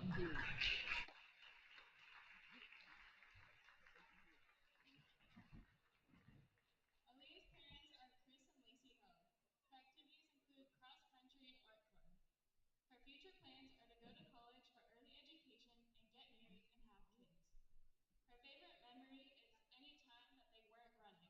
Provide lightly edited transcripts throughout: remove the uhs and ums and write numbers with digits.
Aaliyah's parents are Chris and Lacey Ho. Her activities include cross country and art club. Her future plans are to go to college for early education and get married and have kids. Her favorite memory is any time that they weren't running.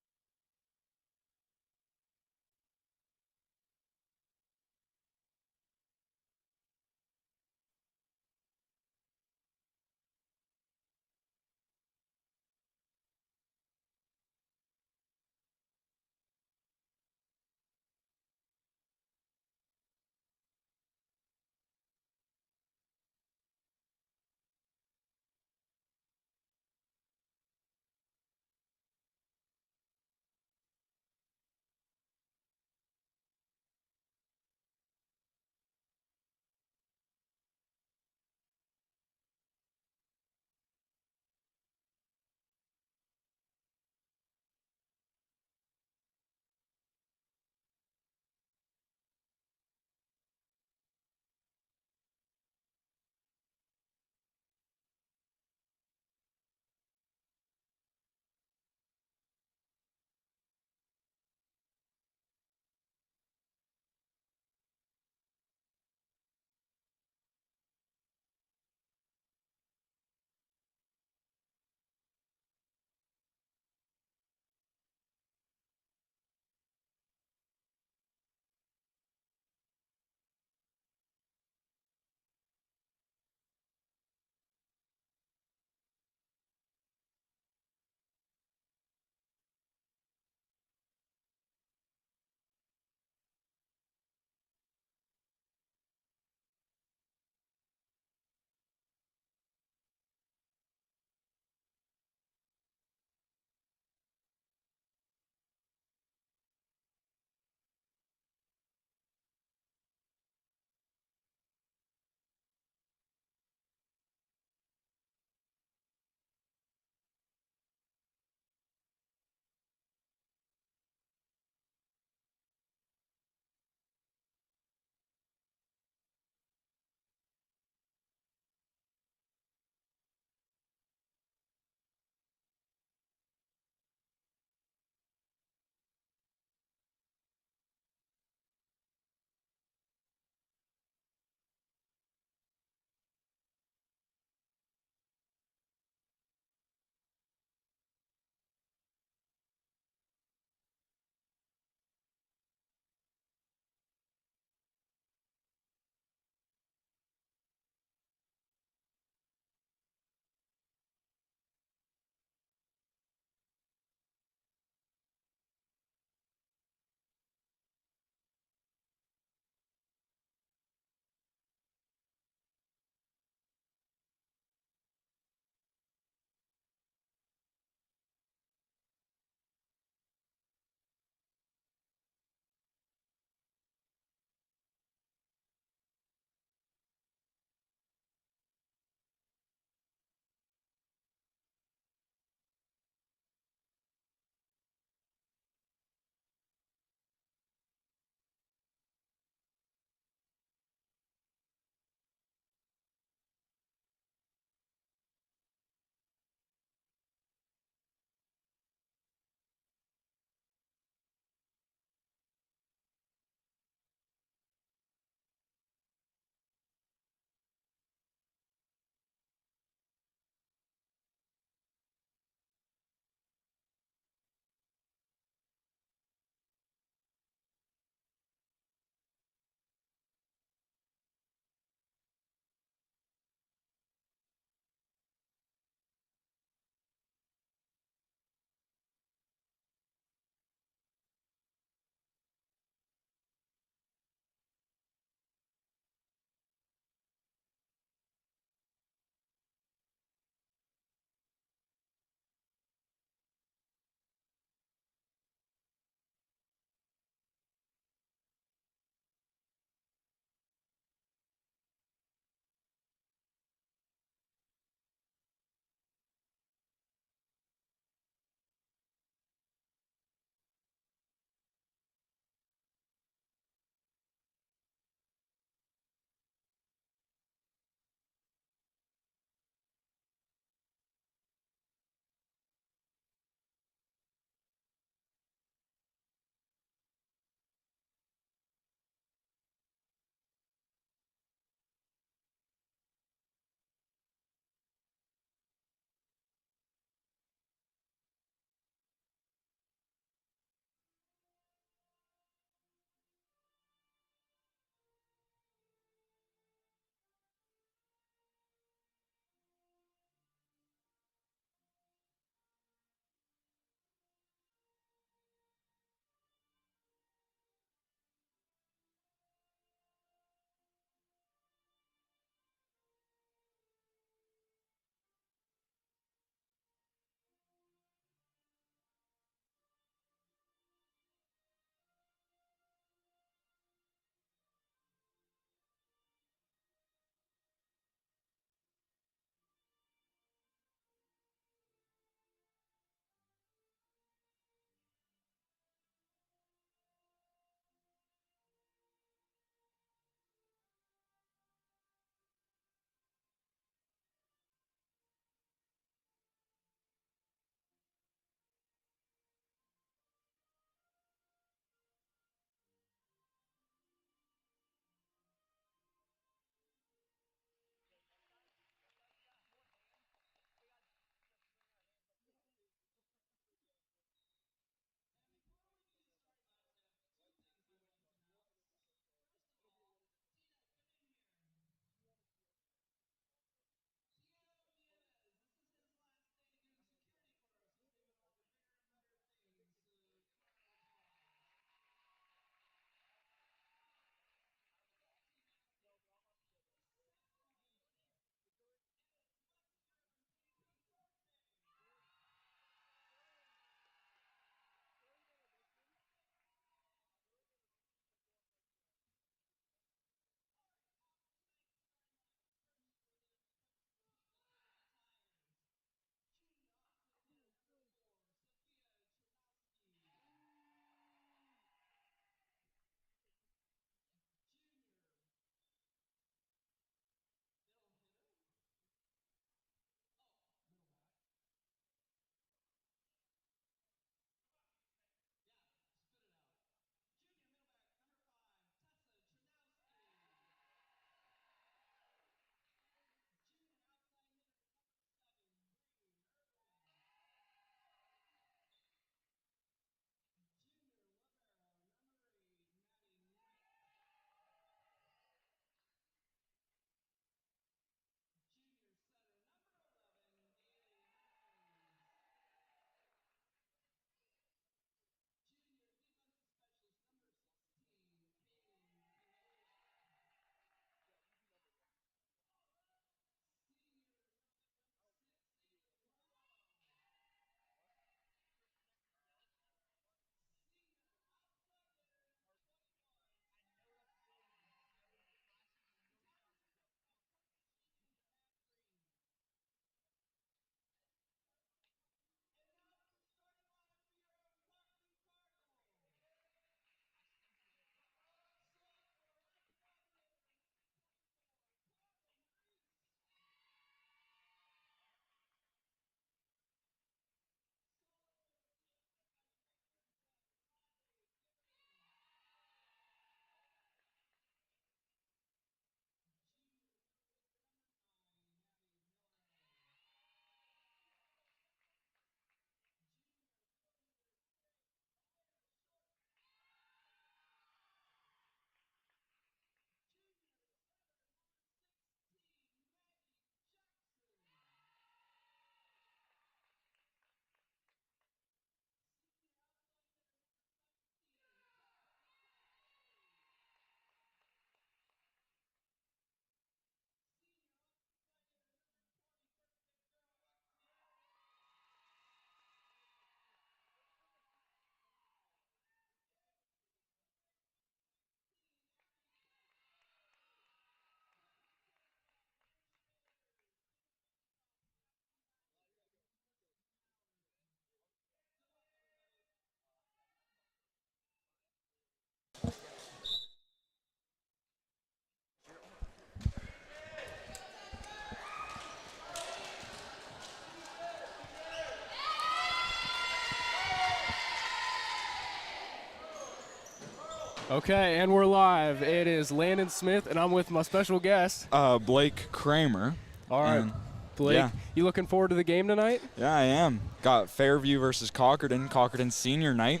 Okay, and we're live. It is Landon Smith, and I'm with my special guest. Blake Kramer. All right, And Blake, yeah. you looking forward to the game tonight? Yeah, I am. Got Fairview versus Cochranton. Cochranton senior night.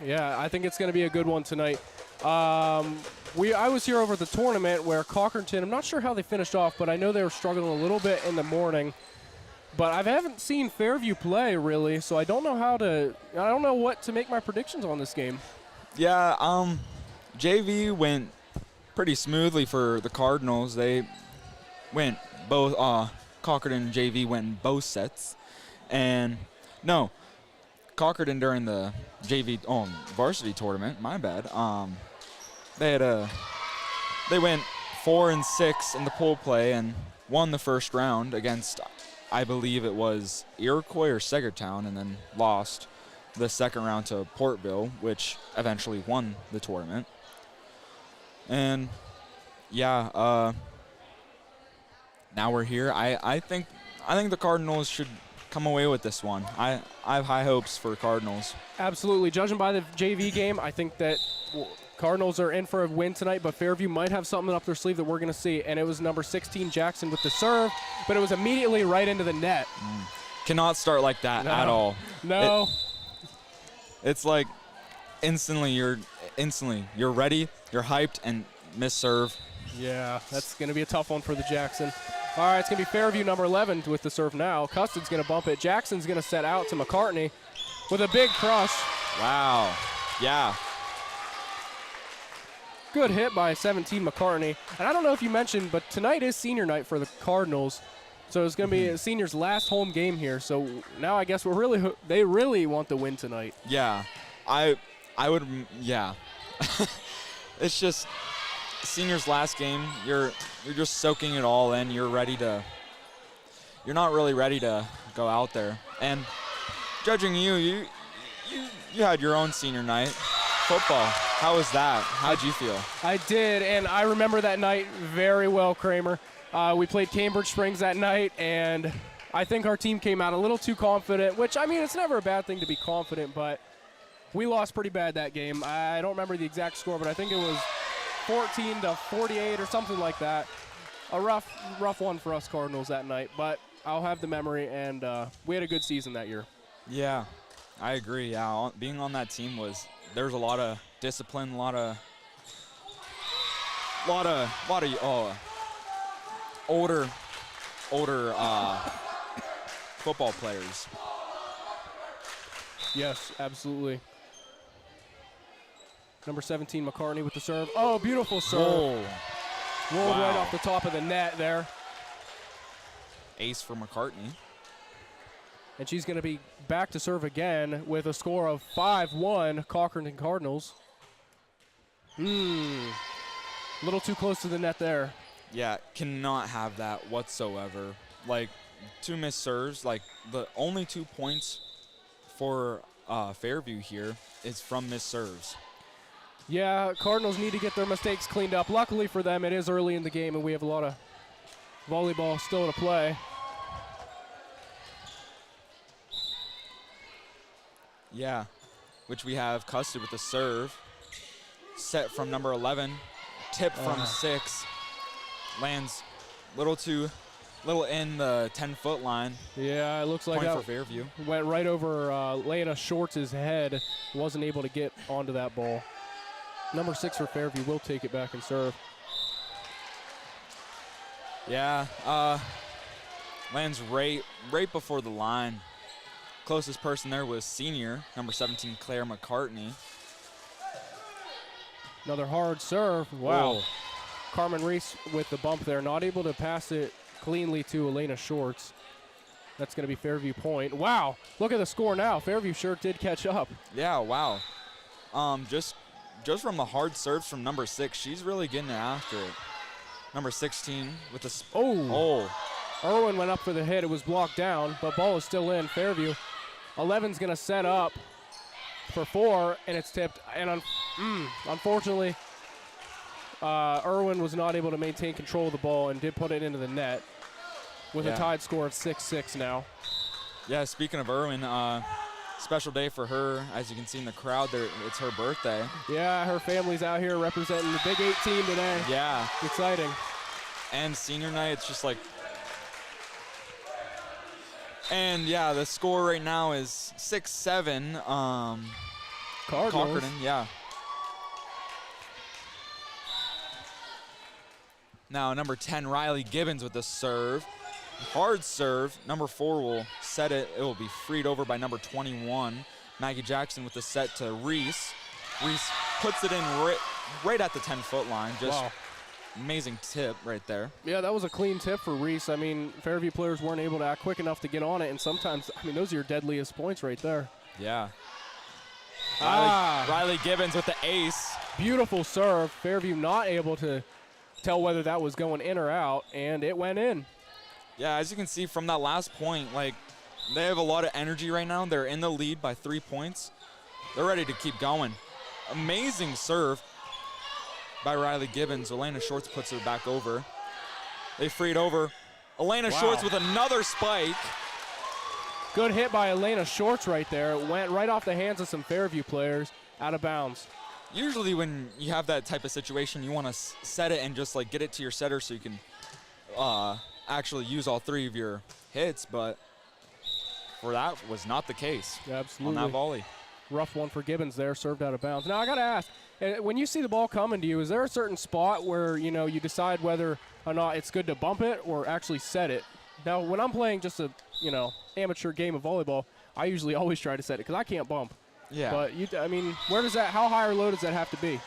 Yeah, I think it's going to be a good one tonight. I was here over at the tournament where Cochranton, I'm not sure how they finished off, but I know they were struggling a little bit in the morning. But I haven't seen Fairview play, really, so I don't know what to make my predictions on this game. Yeah, JV went pretty smoothly for the Cardinals. They went both, Cochranton and JV went in both sets. And, no, Cochranton during the JV, varsity tournament, my bad, they went 4-6 in the pool play and won the first round against, I believe it was Iroquois or Sagertown, and then lost the second round to Portville, which eventually won the tournament. And yeah, now we're here. I think the Cardinals should come away with this one. I have high hopes for Cardinals. Absolutely. Judging by the JV game, I think that Cardinals are in for a win tonight, but Fairview might have something up their sleeve that we're going to see. And it was number 16, Jackson, with the serve, but it was immediately right into the net. Cannot start like that at all. No. It's like instantly you're ready, you're hyped, and miss serve. Yeah, that's going to be a tough one for the Jackson. All right, it's going to be Fairview number 11 with the serve now. Custard's going to bump it. Jackson's going to set out to McCartney with a big crush. Wow. Yeah. Good hit by 17 McCartney. And I don't know if you mentioned, but tonight is senior night for the Cardinals. So it's going to be a senior's last home game here. So now I guess they really want the win tonight. Yeah. I would, yeah. It's just senior's last game. You're just soaking it all in. You're not really ready to go out there. And judging you had your own senior night. Football. How was that? How'd you feel? I did, and I remember that night very well, Kramer. We played Cambridge Springs that night, and I think our team came out a little too confident, which, I mean, it's never a bad thing to be confident, but we lost pretty bad that game. I don't remember the exact score, but I think it was 14-48 or something like that. A rough one for us Cardinals that night, but I'll have the memory, and we had a good season that year. Yeah, I agree. Yeah, being on that team there's a lot of discipline, a lot of older football players. Yes, absolutely. Number 17, McCartney with the serve. Oh, beautiful serve. Whoa. Rolled Wow. right off the top of the net there. Ace for McCartney. And she's going to be back to serve again with a score of 5-1, Cochranton Cardinals. A little too close to the net there. Yeah, cannot have that whatsoever. Like, 2 missed serves. Like, the only 2 points for Fairview here is from missed serves. Yeah, Cardinals need to get their mistakes cleaned up. Luckily for them, it is early in the game, and we have a lot of volleyball still to play. Yeah, which we have Custard with the serve. Set from number 11. Tip from 6. Lands little in the 10-foot line. Yeah, it looks like Point that for Fairview. went right over Lena Shorts' head. Wasn't able to get onto that ball. Number 6 for Fairview will take it back and serve. Yeah, lands right before the line. Closest person there was senior, number 17, Claire McCartney. Another hard serve. Wow. Whoa. Carmen Reese with the bump there, not able to pass it cleanly to Elena Shorts. That's going to be Fairview point. Wow, look at the score now. Fairview sure did catch up. Yeah, wow. Just from the hard serves from number 6, she's really getting after it. Number 16 with the Irwin went up for the hit. It was blocked down, but ball is still in. Fairview. 11's going to set up for 4, and it's tipped. And unfortunately, Irwin was not able to maintain control of the ball and did put it into the net with a tied score of 6-6 now. Yeah, speaking of Irwin, special day for her. As you can see in the crowd there, it's her birthday. Yeah, her family's out here representing the Big 18 today. Yeah. Exciting. And senior night, it's just like, and yeah, the score right now is 6-7. Cardinals. Cochranton, yeah. Now number 10, Riley Gibbons with the serve. Hard serve. Number 4 will set it. It will be freed over by number 21. Maggie Jackson with the set to Reese. Reese puts it in right at the 10-foot line. Just wow. Amazing tip right there. Yeah, that was a clean tip for Reese. I mean, Fairview players weren't able to act quick enough to get on it, and sometimes, I mean, those are your deadliest points right there. Yeah. Ah. Riley Gibbons with the ace. Beautiful serve. Fairview not able to tell whether that was going in or out, and it went in. Yeah, as you can see from that last point, like, they have a lot of energy right now. They're in the lead by 3 points. They're ready to keep going. Amazing serve by Riley Gibbons. Elena Shorts puts her back over. They freed over. Elena Shorts with another spike. Good hit by Elena Shorts right there. It went right off the hands of some Fairview players, out of bounds. Usually when you have that type of situation, you want to set it and just like get it to your setter so you can actually use all 3 of your hits, but for that was not the case. Yeah, absolutely. On that volley. Rough one for Gibbons there, served out of bounds. Now I got to ask, when you see the ball coming to you, is there a certain spot where, you know, you decide whether or not it's good to bump it or actually set it? Now, when I'm playing just a, you know, amateur game of volleyball, I usually always try to set it because I can't bump. Yeah. But, I mean, where does that, how high or low does that have to be?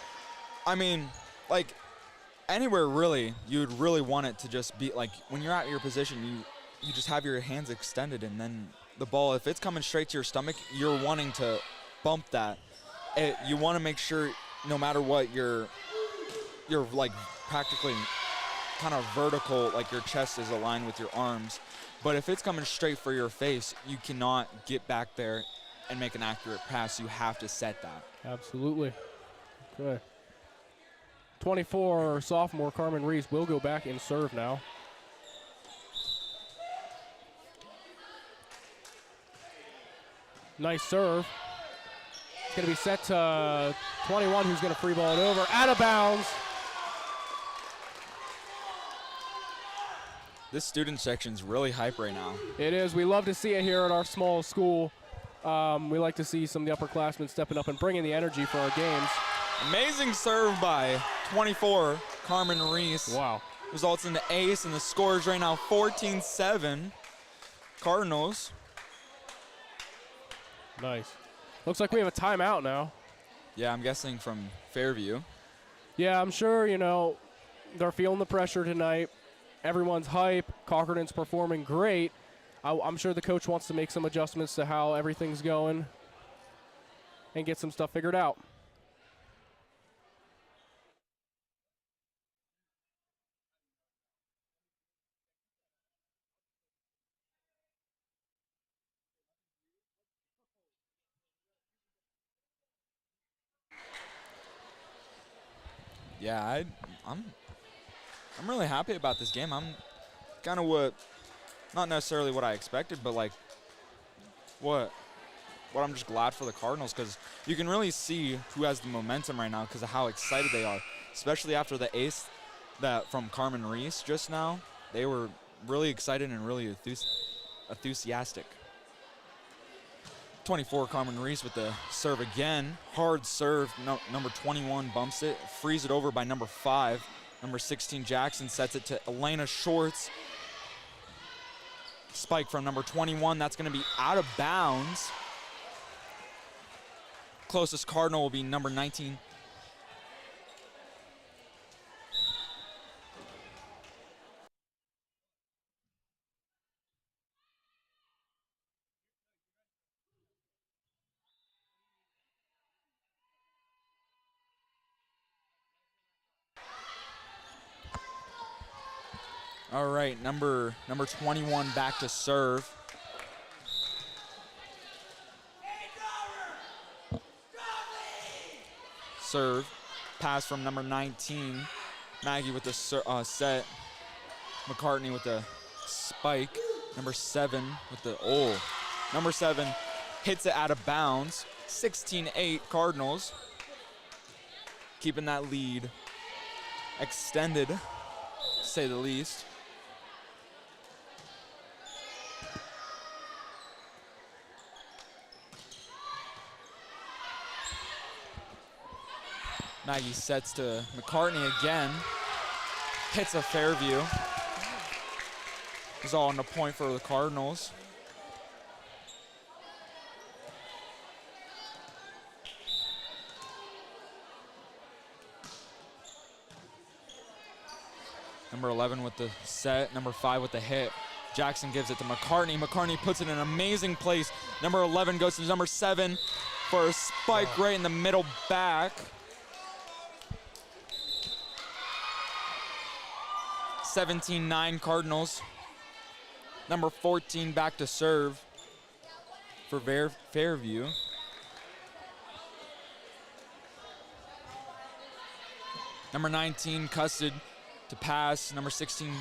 I mean, like, anywhere really, you'd really want it to just be, like, when you're at your position, you just have your hands extended, and then the ball, if it's coming straight to your stomach, you're wanting to bump that. You want to make sure, no matter what, you're like practically kind of vertical, like your chest is aligned with your arms. But if it's coming straight for your face, you cannot get back there and make an accurate pass. You have to set that. Absolutely. Okay. 24 sophomore Carmen Reese will go back and serve now. Nice serve. It's going to be set to 21, who's going to free ball it over. Out of bounds. This student section's really hype right now. It is. We love to see it here at our small school. We like to see some of the upperclassmen stepping up and bringing the energy for our games. Amazing serve by 24, Carmen Reese. Wow. Results in the ace, and the score is right now 14-7. Cardinals. Nice. Looks like we have a timeout now. Yeah, I'm guessing from Fairview. Yeah, I'm sure, you know, they're feeling the pressure tonight. Everyone's hype. Cochranton's performing great. I'm sure the coach wants to make some adjustments to how everything's going and get some stuff figured out. Yeah, I'm really happy about this game. I'm kind of not necessarily what I expected, but like what I'm just glad for the Cardinals, because you can really see who has the momentum right now because of how excited they are, especially after the ace that from Carmen Reese just now. They were really excited and really enthusiastic. 24, Carmen Reese with the serve again. Hard serve. Number 21 bumps it, frees it over by number 5. Number 16, Jackson, sets it to Elena Shorts. Spike from number 21. That's going to be out of bounds. Closest Cardinal will be number 19. All right, number 21 back to serve. Serve, pass from number 19. Maggie with the set. McCartney with the spike. Number 7 with the number 7 hits it out of bounds. 16-8 Cardinals. Keeping that lead extended, to say the least. Maggie sets to McCartney again. Hits a Fairview. It's all on the point for the Cardinals. Number 11 with the set, number 5 with the hit. Jackson gives it to McCartney. McCartney puts it in an amazing place. Number 11 goes to number 7 for a spike right in the middle back. 17-9 Cardinals. Number 14 back to serve for Fairview. Number 19 Custard to pass. Number 16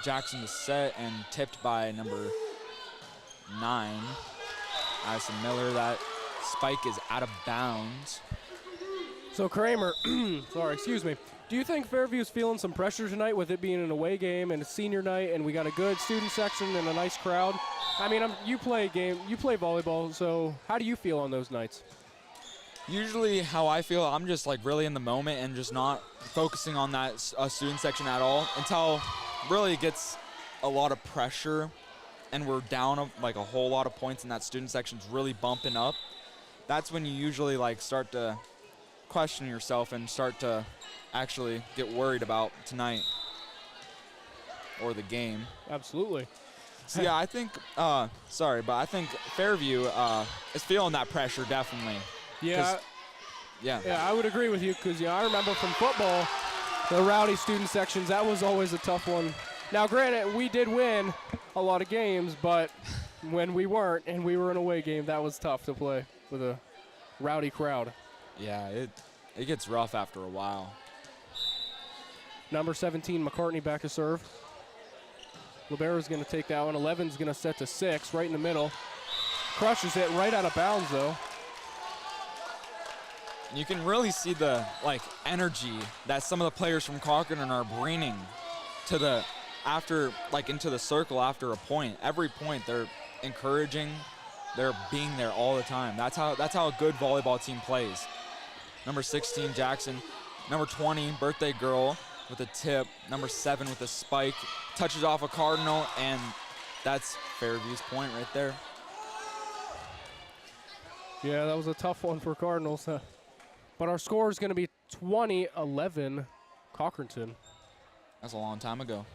Jackson to set, and tipped by number 9 Addison Miller. That spike is out of bounds. So Kramer, sorry, excuse me. Do you think Fairview's feeling some pressure tonight with it being an away game and a senior night, and we got a good student section and a nice crowd? I mean, you play volleyball, so how do you feel on those nights? Usually how I feel, I'm just like really in the moment and just not focusing on that student section at all until really it gets a lot of pressure and we're down like a whole lot of points and that student section's really bumping up. That's when you usually like start to question yourself and start to actually get worried about tonight or the game. Absolutely. So yeah, I think, I think Fairview is feeling that pressure definitely. Yeah. Yeah, I would agree with you because I remember from football, the rowdy student sections, that was always a tough one. Now, granted, we did win a lot of games, but when we weren't and we were in a away game, that was tough to play with a rowdy crowd. Yeah, it gets rough after a while. Number 17, McCartney back to serve. Libera's going to take that one. 11's going to set to 6, right in the middle. Crushes it right out of bounds, though. You can really see the energy that some of the players from Cochranton are bringing to the into the circle after a point. Every point they're encouraging, they're being there all the time. That's how a good volleyball team plays. Number 16 Jackson, number 20 Birthday Girl with a tip, number 7 with a spike, touches off a Cardinal, and that's Fairview's point right there. Yeah, that was a tough one for Cardinals. But our score is going to be 20-11 Cochranton. That's a long time ago.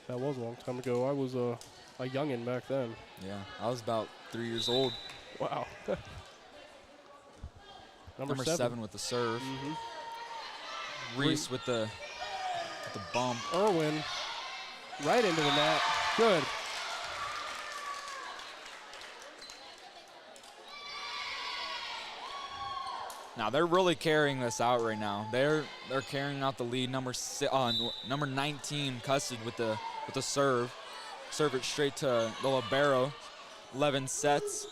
That was a long time ago. I was a youngin' back then. Yeah, I was about 3 years old. Wow. Number 7 with the serve. Mm-hmm. Reese with the bump. Irwin right into the net. Good. Now they're really carrying this out right now. They're carrying out the lead. Number 19 Custard with the serve. Serve it straight to the libero. 11 sets.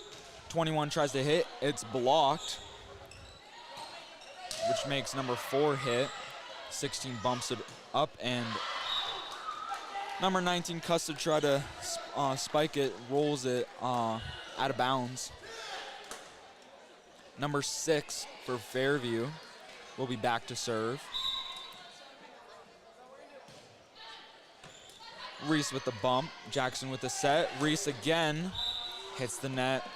21 tries to hit. It's blocked, which makes number 4 hit. 16 bumps it up, and number 19 Custard try to spike it, rolls it out of bounds. Number 6 for Fairview will be back to serve. Reese with the bump, Jackson with the set. Reese again hits the net.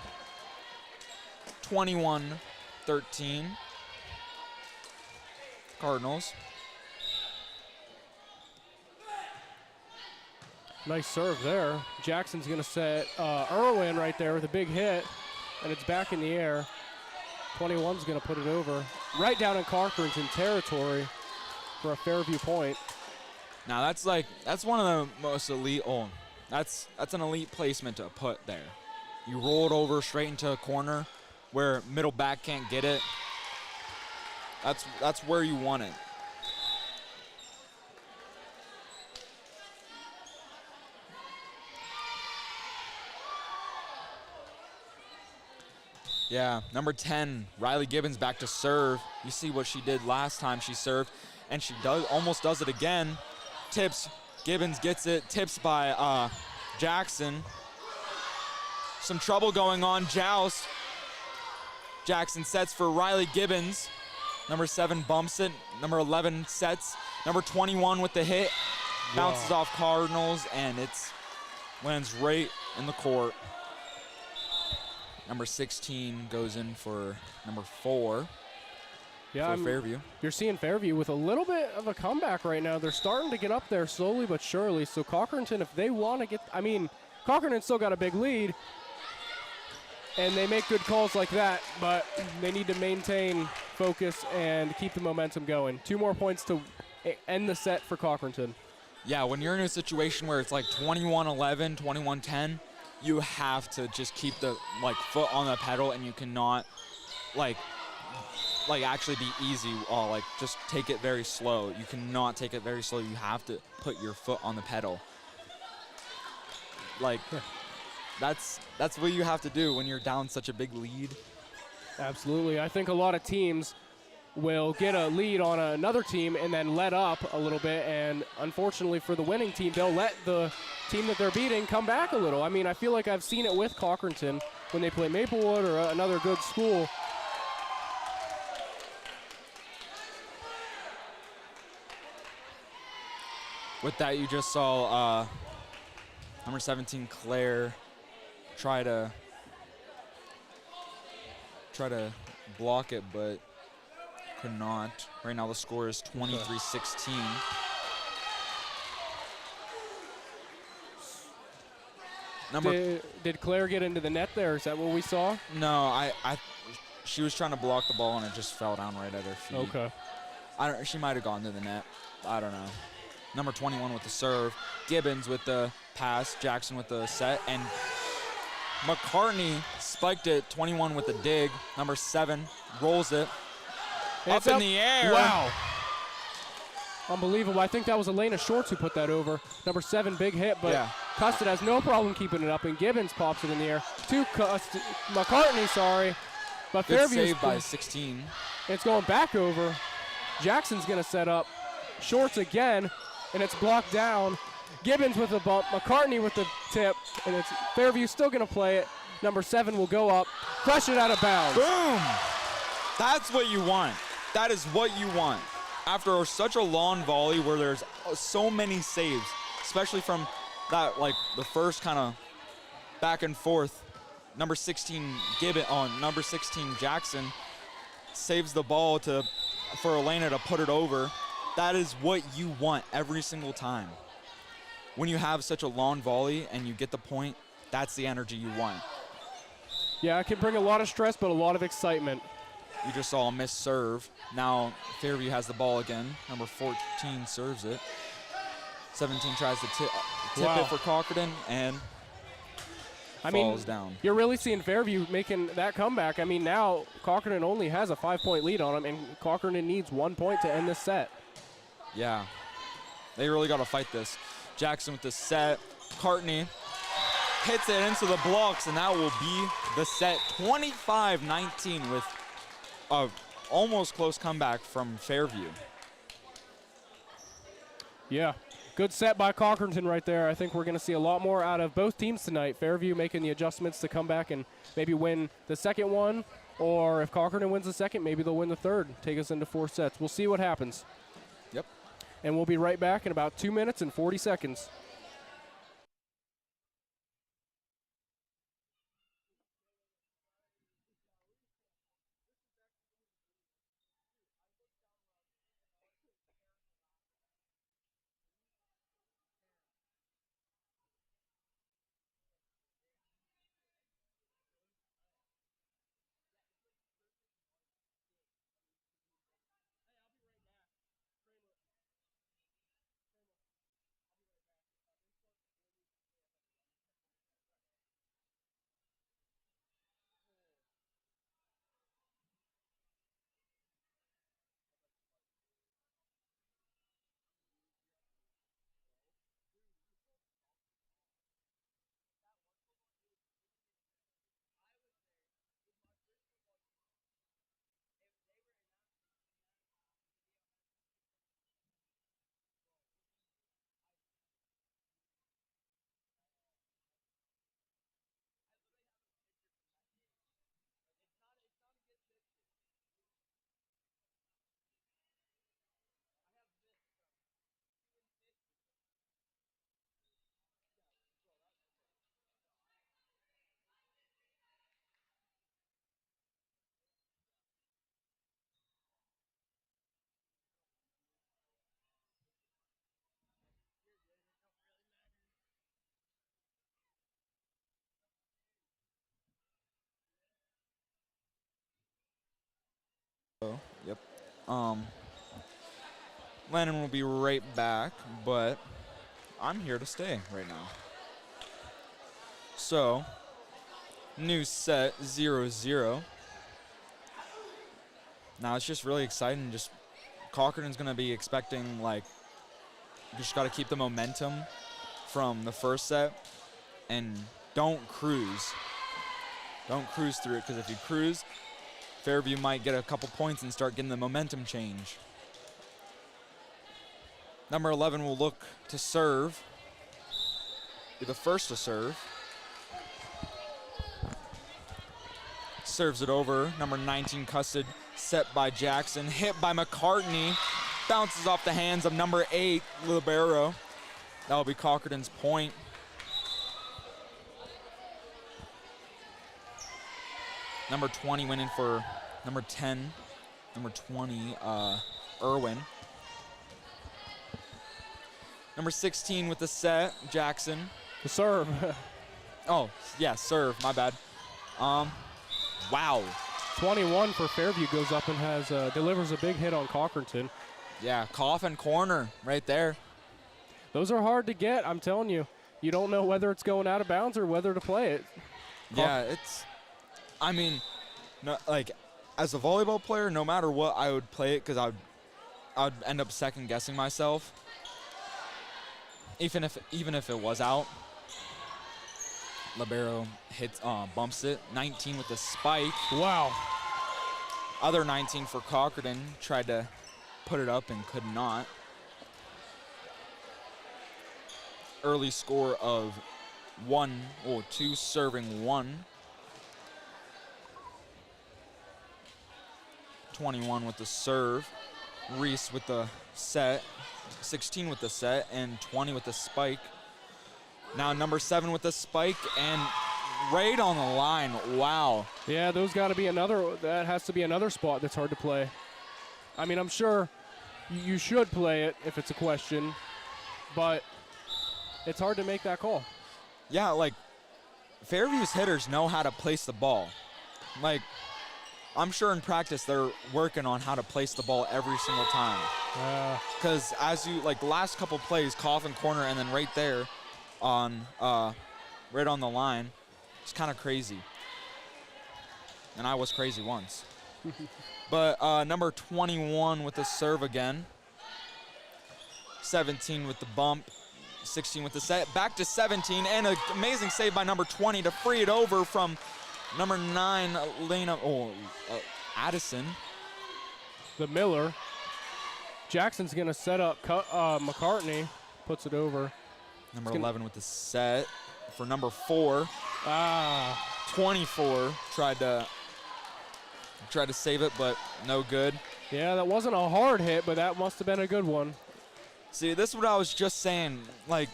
21-13 Cardinals. Nice serve there. Jackson's going to set Irwin right there with a big hit, and it's back in the air. 21's going to put it over. Right down in Cochranton territory for a Fairview point. Now that's one of the most elite. Oh, that's an elite placement to put there. You roll it over straight into a corner where middle back can't get it. That's where you want it. Yeah, number 10, Riley Gibbons back to serve. You see what she did last time she served, and she almost does it again. Tips, Gibbons gets it, tips by Jackson. Some trouble going on, joust. Jackson sets for Riley Gibbons. Number 7 bumps it, number 11 sets. Number 21 with the hit, bounces off Cardinals, and it's lands right in the court. Number 16 goes in for number 4 for Fairview. You're seeing Fairview with a little bit of a comeback right now. They're starting to get up there slowly but surely. So Cochranton, if they want to get, Cochranton's still got a big lead, and they make good calls like that, but they need to maintain focus and keep the momentum going. 2 more points to end the set for Cochranton. Yeah, when you're in a situation where it's like 21-11, 21-10, you have to just keep the foot on the pedal, and you cannot actually be easy. Just take it very slow. You cannot take it very slow. You have to put your foot on the pedal. That's what you have to do when you're down such a big lead. Absolutely. I think a lot of teams will get a lead on another team and then let up a little bit, and unfortunately for the winning team, they'll let the team that they're beating come back a little. I feel like I've seen it with Cochranton when they play Maplewood or another good school. With that, you just saw number 17, Claire, try to block it, but could not. Right now the score is 23-16. Did Claire get into the net there? Is that what we saw? No, she was trying to block the ball and it just fell down right at her feet. Okay. She might have gone to the net. I don't know. Number 21 with the serve. Gibbons with the pass. Jackson with the set. And McCartney spiked it. 21 with the dig. Number 7 rolls it. Up in the air. Wow. Unbelievable. I think that was Elena Shorts who put that over. Number 7, big hit, but Custed has no problem keeping it up, and Gibbons pops it in the air. To McCartney, sorry. But Good Fairview's save by 16. It's going back over. Jackson's going to set up. Shorts again, and it's blocked down. Gibbons with the bump, McCartney with the tip, and it's Fairview still going to play it. Number 7 will go up, crush it out of bounds. Boom! That's what you want. That is what you want. After such a long volley where there's so many saves, especially from that, the first kind of back and forth, number 16 number 16 Jackson saves the ball for Elena to put it over. That is what you want every single time. When you have such a long volley and you get the point, that's the energy you want. Yeah, it can bring a lot of stress, but a lot of excitement. You just saw a missed serve. Now Fairview has the ball again. Number 14 serves it. 17 tries to tip it for Cochranton and falls down. You're really seeing Fairview making that comeback. Now Cochranton only has a 5-point lead on them, and Cochranton needs 1 point to end this set. Yeah, they really got to fight this. Jackson with the set. Courtney hits it into the blocks, and that will be the set. 25-19 with a almost close comeback from Fairview. Yeah, good set by Cochranton right there. I think we're going to see a lot more out of both teams tonight. Fairview making the adjustments to come back and maybe win the second one, or if Cochranton wins the second, maybe they'll win the third, take us into 4 sets. We'll see what happens. Yep. And we'll be right back in about 2 minutes and 40 seconds. Lennon will be right back, but I'm here to stay right now. So, new set 0-0. Now it's just really exciting. Just Cochranton's going to be expecting, like, just got to keep the momentum from the first set and don't cruise. Don't cruise through it, because if you cruise, Fairview might get a couple points and start getting the momentum change. Number 11 will look to serve. Be the first to serve. Serves it over. Number 19, Custard, set by Jackson. Hit by McCartney. Bounces off the hands of number 8, Libero. That'll be Cochranton's point. Number 20 went in for number 10. Number 20, Irwin. Number 16 with the set, Jackson. The serve. Oh, yeah, serve, my bad. Wow. 21 for Fairview goes up and has delivers a big hit on Cochranton. Yeah, coffin corner right there. Those are hard to get, I'm telling you. You don't know whether it's going out of bounds or whether to play it. Yeah, it's, I mean, no, like, as a volleyball player, no matter what, I would play it because I would end up second guessing myself. Even if it was out. Libero hits, bumps it. 19 with the spike. Wow. Other 19 for Cochranton. Tried to put it up and could not. Early score of 2 serving 1. 21 with the serve. Reese with the set. 16 with the set and 20 with the spike. Now number 7 with the spike and right on the line. Wow. Yeah, that has to be another spot that's hard to play. I mean, I'm sure you should play it if it's a question, but it's hard to make that call. Yeah, like, Fairview's hitters know how to place the ball. Like, I'm sure in practice they're working on how to place the ball every single time. Because as you, like, the last couple plays, coffin corner and then right there on, right on the line, it's kind of crazy. And I was crazy once. But number 21 with the serve again. 17 with the bump. 16 with the set. Back to 17 and an amazing save by number 20 to free it over from number 9, Addison. The Miller. Jackson's going to set up McCartney. Puts it over. Number 11 with the set for number 4. 24 tried to save it, but no good. Yeah, that wasn't a hard hit, but that must have been a good one. See, this is what I was just saying. Like,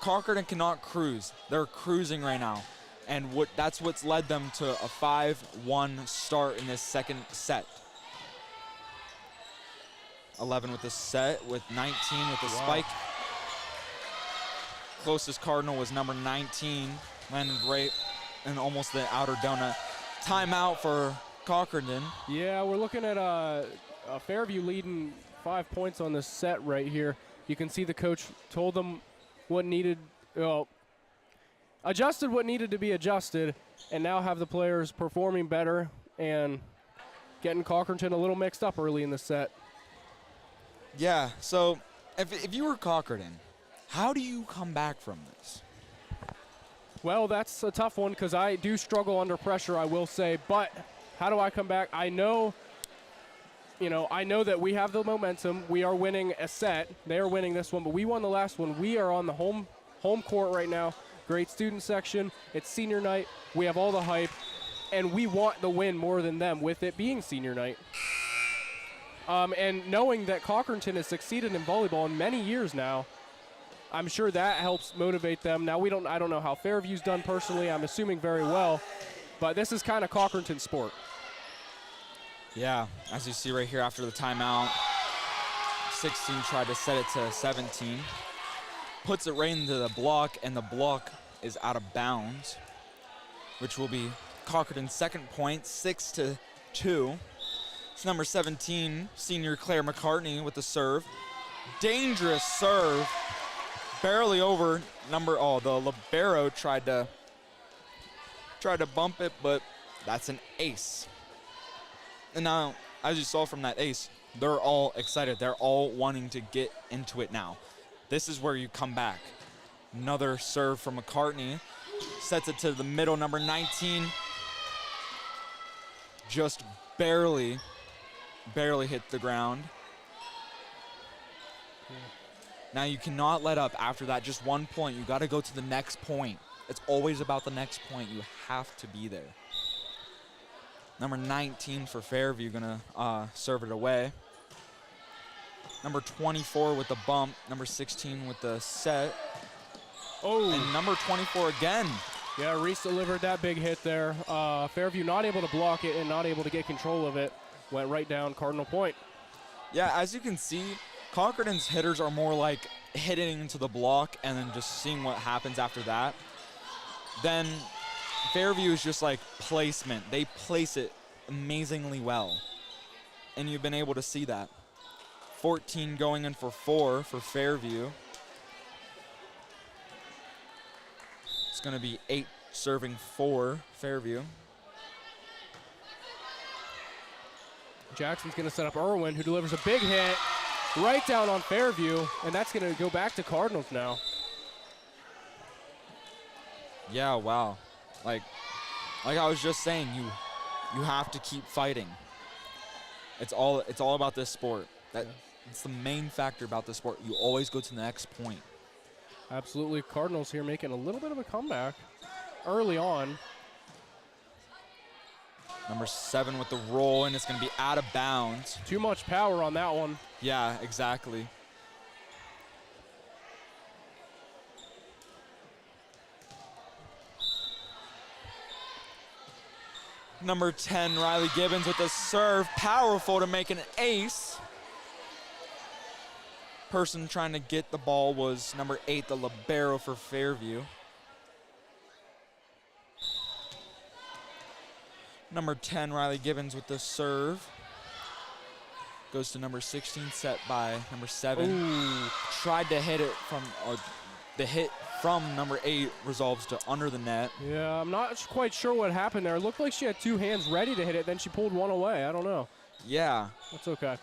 Cochranton cannot cruise. They're cruising right now. And that's what's led them to a 5-1 start in this second set. 11 with the set, with 19 with the spike. Closest Cardinal was number 19, landed right in almost the outer donut. Timeout for Cochranton. Yeah, we're looking at a Fairview leading 5 points on this set right here. You can see the coach told them what needed, adjusted what needed to be adjusted, and now have the players performing better and getting Cochranton a little mixed up early in the set. Yeah, so if you were Cochranton, how do you come back from this? Well, that's a tough one because I do struggle under pressure, I will say. But how do I come back? I know that we have the momentum. We are winning a set. They are winning this one, but we won the last one. We are on the home court right now. Great student section. It's senior night. We have all the hype, and we want the win more than them with it being senior night. And knowing that Cochranton has succeeded in volleyball in many years now, I'm sure that helps motivate them. Now, I don't know how Fairview's done personally. I'm assuming very well. But this is kind of Cochranton sport. Yeah, as you see right here after the timeout, 16 tried to set it to 17. Puts it right into the block, and the block is out of bounds, which will be Cochranton's second point, 6-2. It's number 17, senior Claire McCartney with the serve. Dangerous serve. Barely over the libero tried to bump it, but that's an ace. And now, as you saw from that ace, they're all excited. They're all wanting to get into it now. This is where you come back. Another serve from McCartney. Sets it to the middle, number 19. Just barely hit the ground. Now you cannot let up after that. Just 1 point. You got to go to the next point. It's always about the next point. You have to be there. Number 19 for Fairview gonna serve it away. Number 24 with the bump. Number 16 with the set. Oh. And number 24 again. Yeah, Reese delivered that big hit there. Fairview not able to block it and not able to get control of it. Went right down Cardinal point. Yeah, as you can see, Cochranton's hitters are more like hitting into the block and then just seeing what happens after that. Then Fairview is just like placement. They place it amazingly well. And you've been able to see that. 14 going in for 4 for Fairview. It's going to be 8 serving 4 Fairview. Jackson's going to set up Irwin, who delivers a big hit right down on Fairview, and that's going to go back to Cardinals now. Yeah, wow. Like I was just saying, you have to keep fighting. It's all about this sport. It's the main factor about this sport. You always go to the next point. Absolutely. Cardinals here making a little bit of a comeback early on. Number 7 with the roll, and it's going to be out of bounds. Too much power on that one. Yeah, exactly. Number 10, Riley Gibbons with the serve. Powerful to make an ace. Person trying to get the ball was number 8, the libero for Fairview. Number 10, Riley Gibbons with the serve. Goes to number 16, set by number 7. Ooh. Tried to hit it from, the hit from number 8 resolves to under the net. Yeah, I'm not quite sure what happened there. It looked like she had 2 hands ready to hit it, then she pulled one away. I don't know. Yeah. That's okay.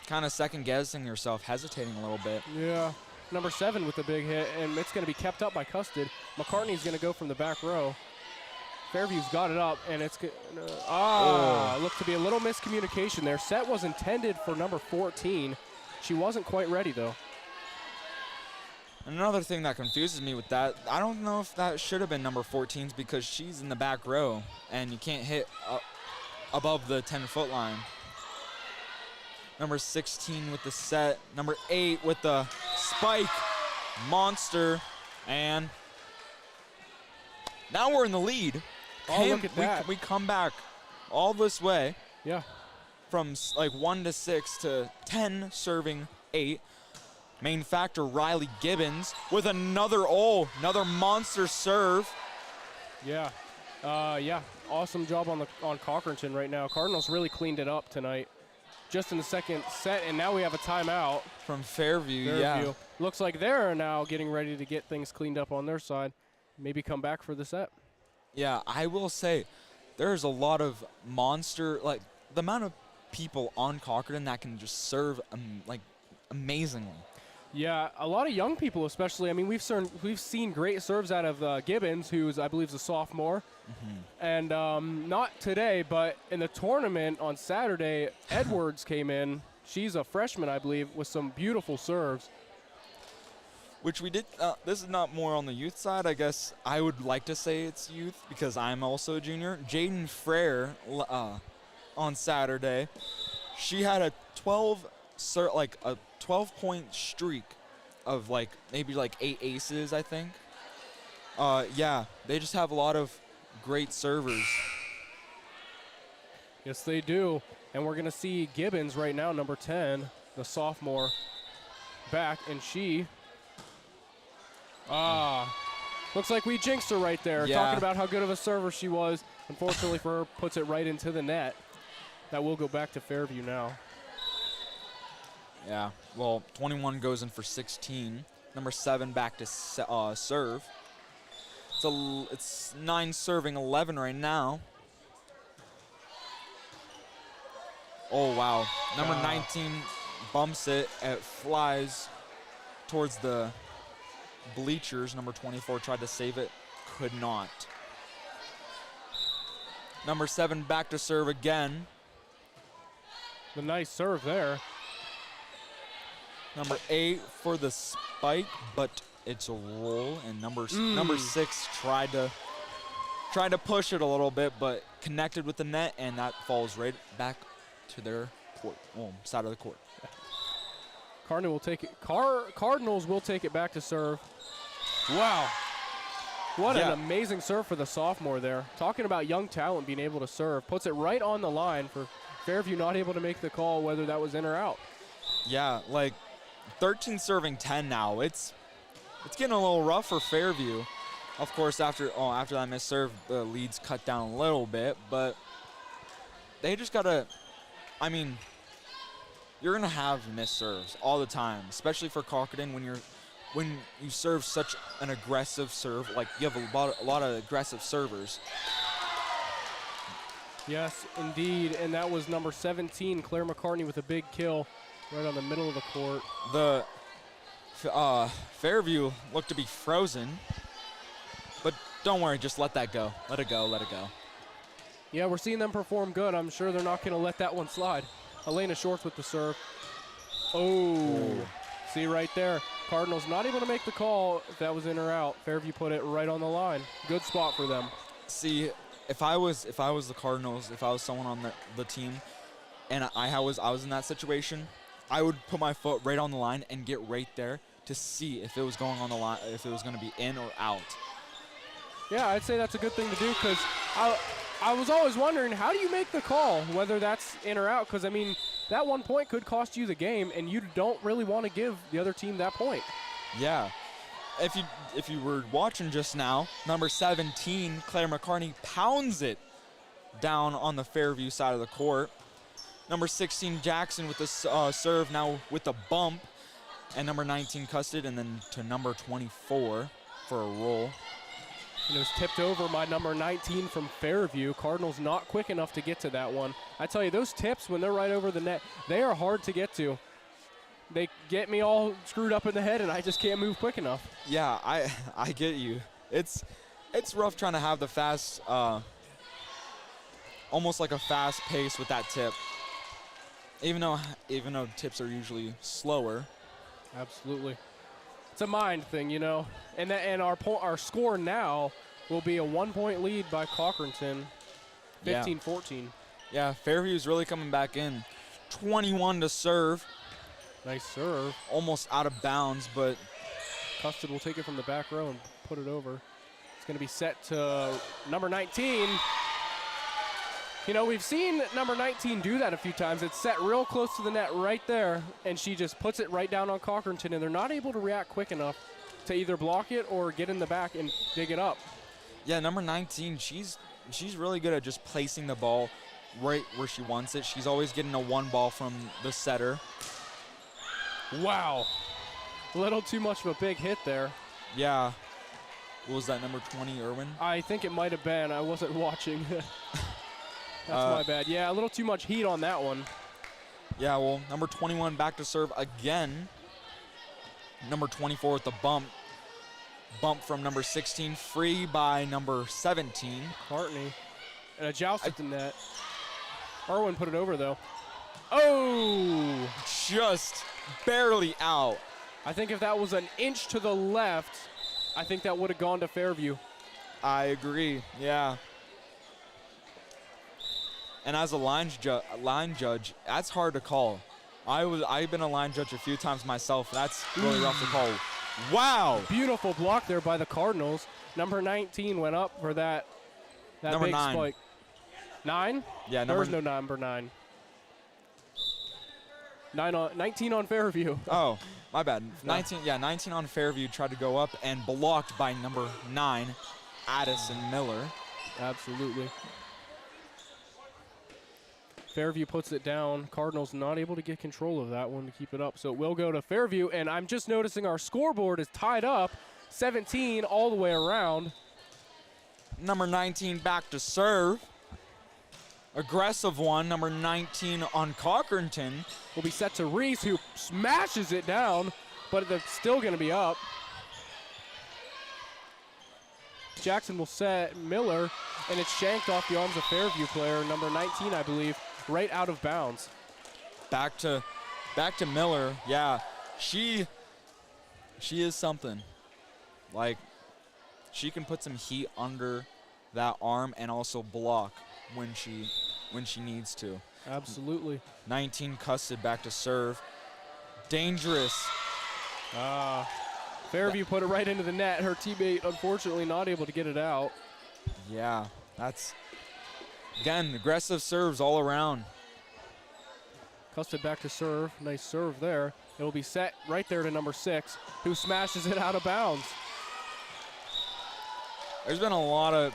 Kind of second guessing yourself, hesitating a little bit. Yeah. Number 7 with the big hit, and it's going to be kept up by Custard. McCartney's going to go from the back row. Fairview's got it up, and it's looked to be a little miscommunication there. Set was intended for number 14. She wasn't quite ready, though. Another thing that confuses me with that, I don't know if that should have been number 14's because she's in the back row, and you can't hit above the 10-foot line. Number 16 with the set. Number 8 with the spike. Monster. And now we're in the lead. Oh, look at that. We come back all this way. Yeah. From like 1 to 6 to 10 serving 8. Main factor Riley Gibbons with another monster serve. Yeah. Yeah. Awesome job on Cochranton right now. Cardinals really cleaned it up tonight. Just in the second set, and now we have a timeout. From Fairview, yeah. Looks like they're now getting ready to get things cleaned up on their side. Maybe come back for the set. Yeah, I will say there's a lot of monster, like the amount of people on Cochranton that can just serve like amazingly. Yeah, a lot of young people especially. I mean, we've seen great serves out of Gibbons, who's I believe is a sophomore. Mm-hmm. And not today, but in the tournament on Saturday, Edwards came in. She's a freshman, I believe, with some beautiful serves. Which we did, this is not more on the youth side. I guess I would like to say it's youth because I'm also a junior. Jaden Frere on Saturday, she had a 12-point streak of maybe 8 aces, I think. Yeah, they just have a lot of great servers. Yes, they do. And we're going to see Gibbons right now, number 10, the sophomore, back, and she... looks like we jinxed her right there. Yeah. Talking about how good of a server she was. Unfortunately for her, puts it right into the net. That will go back to Fairview now. Yeah, well, 21 goes in for 16. Number 7 back to serve. It's 9 serving 11 right now. Oh, wow. Number 19 bumps it. It flies towards the bleachers. Number 24 tried to save it. Could not. Number 7 back to serve again. The nice serve there. Number 8 for the spike, but it's a roll. And number 6 tried to push it a little bit, but connected with the net, and that falls right back to their court, side of the court. Cardinal will take it. Cardinals will take it back to serve. Wow. What an amazing serve for the sophomore there. Talking about young talent being able to serve. Puts it right on the line for Fairview not able to make the call whether that was in or out. Yeah, like 13 serving 10 now. It's getting a little rough for Fairview. Of course, after that missed serve, the lead's cut down a little bit, but they just gotta, I mean, you're gonna have missed serves all the time, especially for Cochranton when you serve such an aggressive serve. Like, you have a lot of aggressive servers. Yes, indeed, and that was number 17, Claire McCartney, with a big kill right on the middle of the court. The Fairview looked to be frozen, but don't worry, just let that go. Let it go, let it go. Yeah, we're seeing them perform good. I'm sure they're not going to let that one slide. Elena Shorts with the serve. Oh, see right there. Cardinals not able to make the call if that was in or out. Fairview put it right on the line. Good spot for them. See, if I was the Cardinals, if I was someone on the team, and I was in that situation, I would put my foot right on the line and get right there to see if it was going on the line, if it was going to be in or out. Yeah, I'd say that's a good thing to do, because I was always wondering, how do you make the call, whether that's in or out? Because, I mean, that 1 point could cost you the game, and you don't really want to give the other team that point. Yeah. If you were watching just now, number 17, Claire McCartney, pounds it down on the Fairview side of the court. Number 16, Jackson with the serve, now with the bump. And number 19, Custard, and then to number 24 for a roll. And it was tipped over by number 19 from Fairview. Cardinals not quick enough to get to that one. I tell you, those tips, when they're right over the net, they are hard to get to. They get me all screwed up in the head, and I just can't move quick enough. Yeah, I get you. It's rough trying to have the fast, almost like a fast pace with that tip. Even though tips are usually slower. Absolutely. It's a mind thing, you know. And our score now will be a 1 point lead by Cochranton, 15-14. Yeah, Fairview's really coming back in. 21 to serve. Nice serve. Almost out of bounds, but Custard will take it from the back row and put it over. It's going to be set to number 19. You know, we've seen number 19 do that a few times. It's set real close to the net right there, and she just puts it right down on Cochranton, and they're not able to react quick enough to either block it or get in the back and dig it up. Yeah, number 19, she's really good at just placing the ball right where she wants it. She's always getting a one ball from the setter. Wow. A little too much of a big hit there. Yeah. What was that, number 20, Irwin? I think it might have been. I wasn't watching. That's my bad. Yeah, a little too much heat on that one. Yeah, well, number 21 back to serve again. Number 24 with the bump. Bump from number 16, free by number 17. Courtney. And a joust at the net. Irwin put it over, though. Oh! Just barely out. I think if that was an inch to the left, I think that would have gone to Fairview. I agree, yeah. And as a line judge, that's hard to call. I've been a line judge a few times myself. That's really rough to call. Wow! Beautiful block there by the Cardinals. Number 19 went up for that number big 9. spike. 9? Yeah, There's no number 9. 19 on Fairview. Oh, my bad. 19 on Fairview tried to go up and blocked by number 9, Addison Miller. Absolutely. Fairview puts it down. Cardinals not able to get control of that one to keep it up. So it will go to Fairview. And I'm just noticing our scoreboard is tied up 17 all the way around. Number 19 back to serve. Aggressive one, number 19 on Cochranton. Will be set to Reese, who smashes it down, but it's still going to be up. Jackson will set Miller, and it's shanked off the arms of Fairview player, number 19, I believe, right out of bounds. Back to Miller. Yeah, she is something. Like, she can put some heat under that arm and also block when she needs to. Absolutely. 19 Custard back to serve. Dangerous. Fairview put it right into the net. Her teammate, unfortunately, not able to get it out. Yeah, that's, again, aggressive serves all around. Custard back to serve. Nice serve there. It will be set right there to number 6, who smashes it out of bounds. There's been a lot of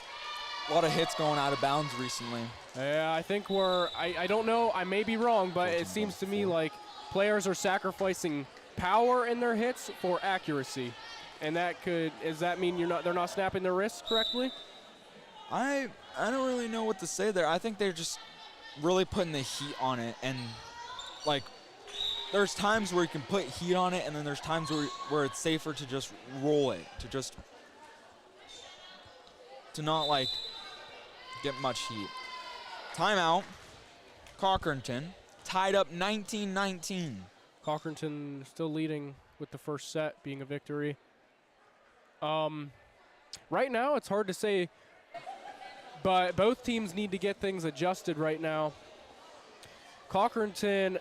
hits going out of bounds recently. Yeah, I think I don't know, I may be wrong, but it seems to me like players are sacrificing power in their hits for accuracy. And does that mean they're not snapping their wrists correctly? I don't really know what to say there. I think they're just really putting the heat on it, and like there's times where you can put heat on it, and then there's times where it's safer to just roll it, to not like get much heat. Timeout. Cochranton tied up 19-19. Cochranton still leading with the first set being a victory. Right now it's hard to say, but both teams need to get things adjusted right now. Cochranton,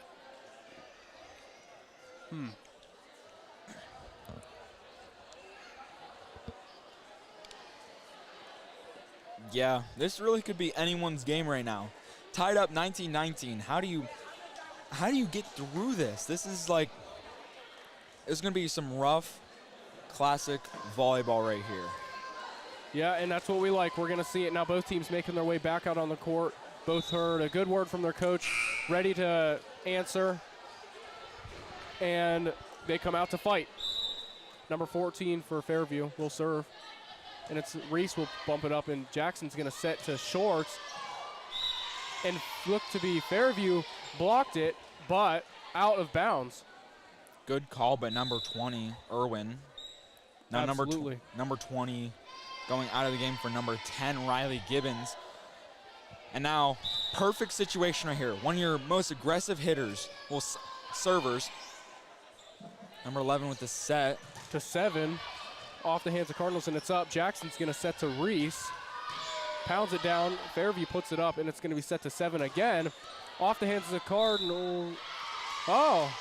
Yeah, this really could be anyone's game right now. Tied up 19-19. How do you get through this? This is like, it's going to be some rough, classic volleyball right here. yeah, and that's what we like. We're going to see it now. Both teams making their way back out on the court. Both heard a good word from their coach, ready to answer, and they come out to fight. Number 14 for Fairview will serve, and it's Reese will bump it up, and Jackson's going to set to Shorts, and look to be Fairview blocked it, but out of bounds. Good call by number 20, Irwin. Now Absolutely. number 20 going out of the game for number 10, Riley Gibbons. And now, perfect situation right here. One of your most aggressive hitters, servers. Number 11 with the set. To 7, off the hands of Cardinals, and it's up. Jackson's going to set to Reese. Pounds it down. Fairview puts it up, and it's going to be set to 7 again. Off the hands of the Cardinals. Oh.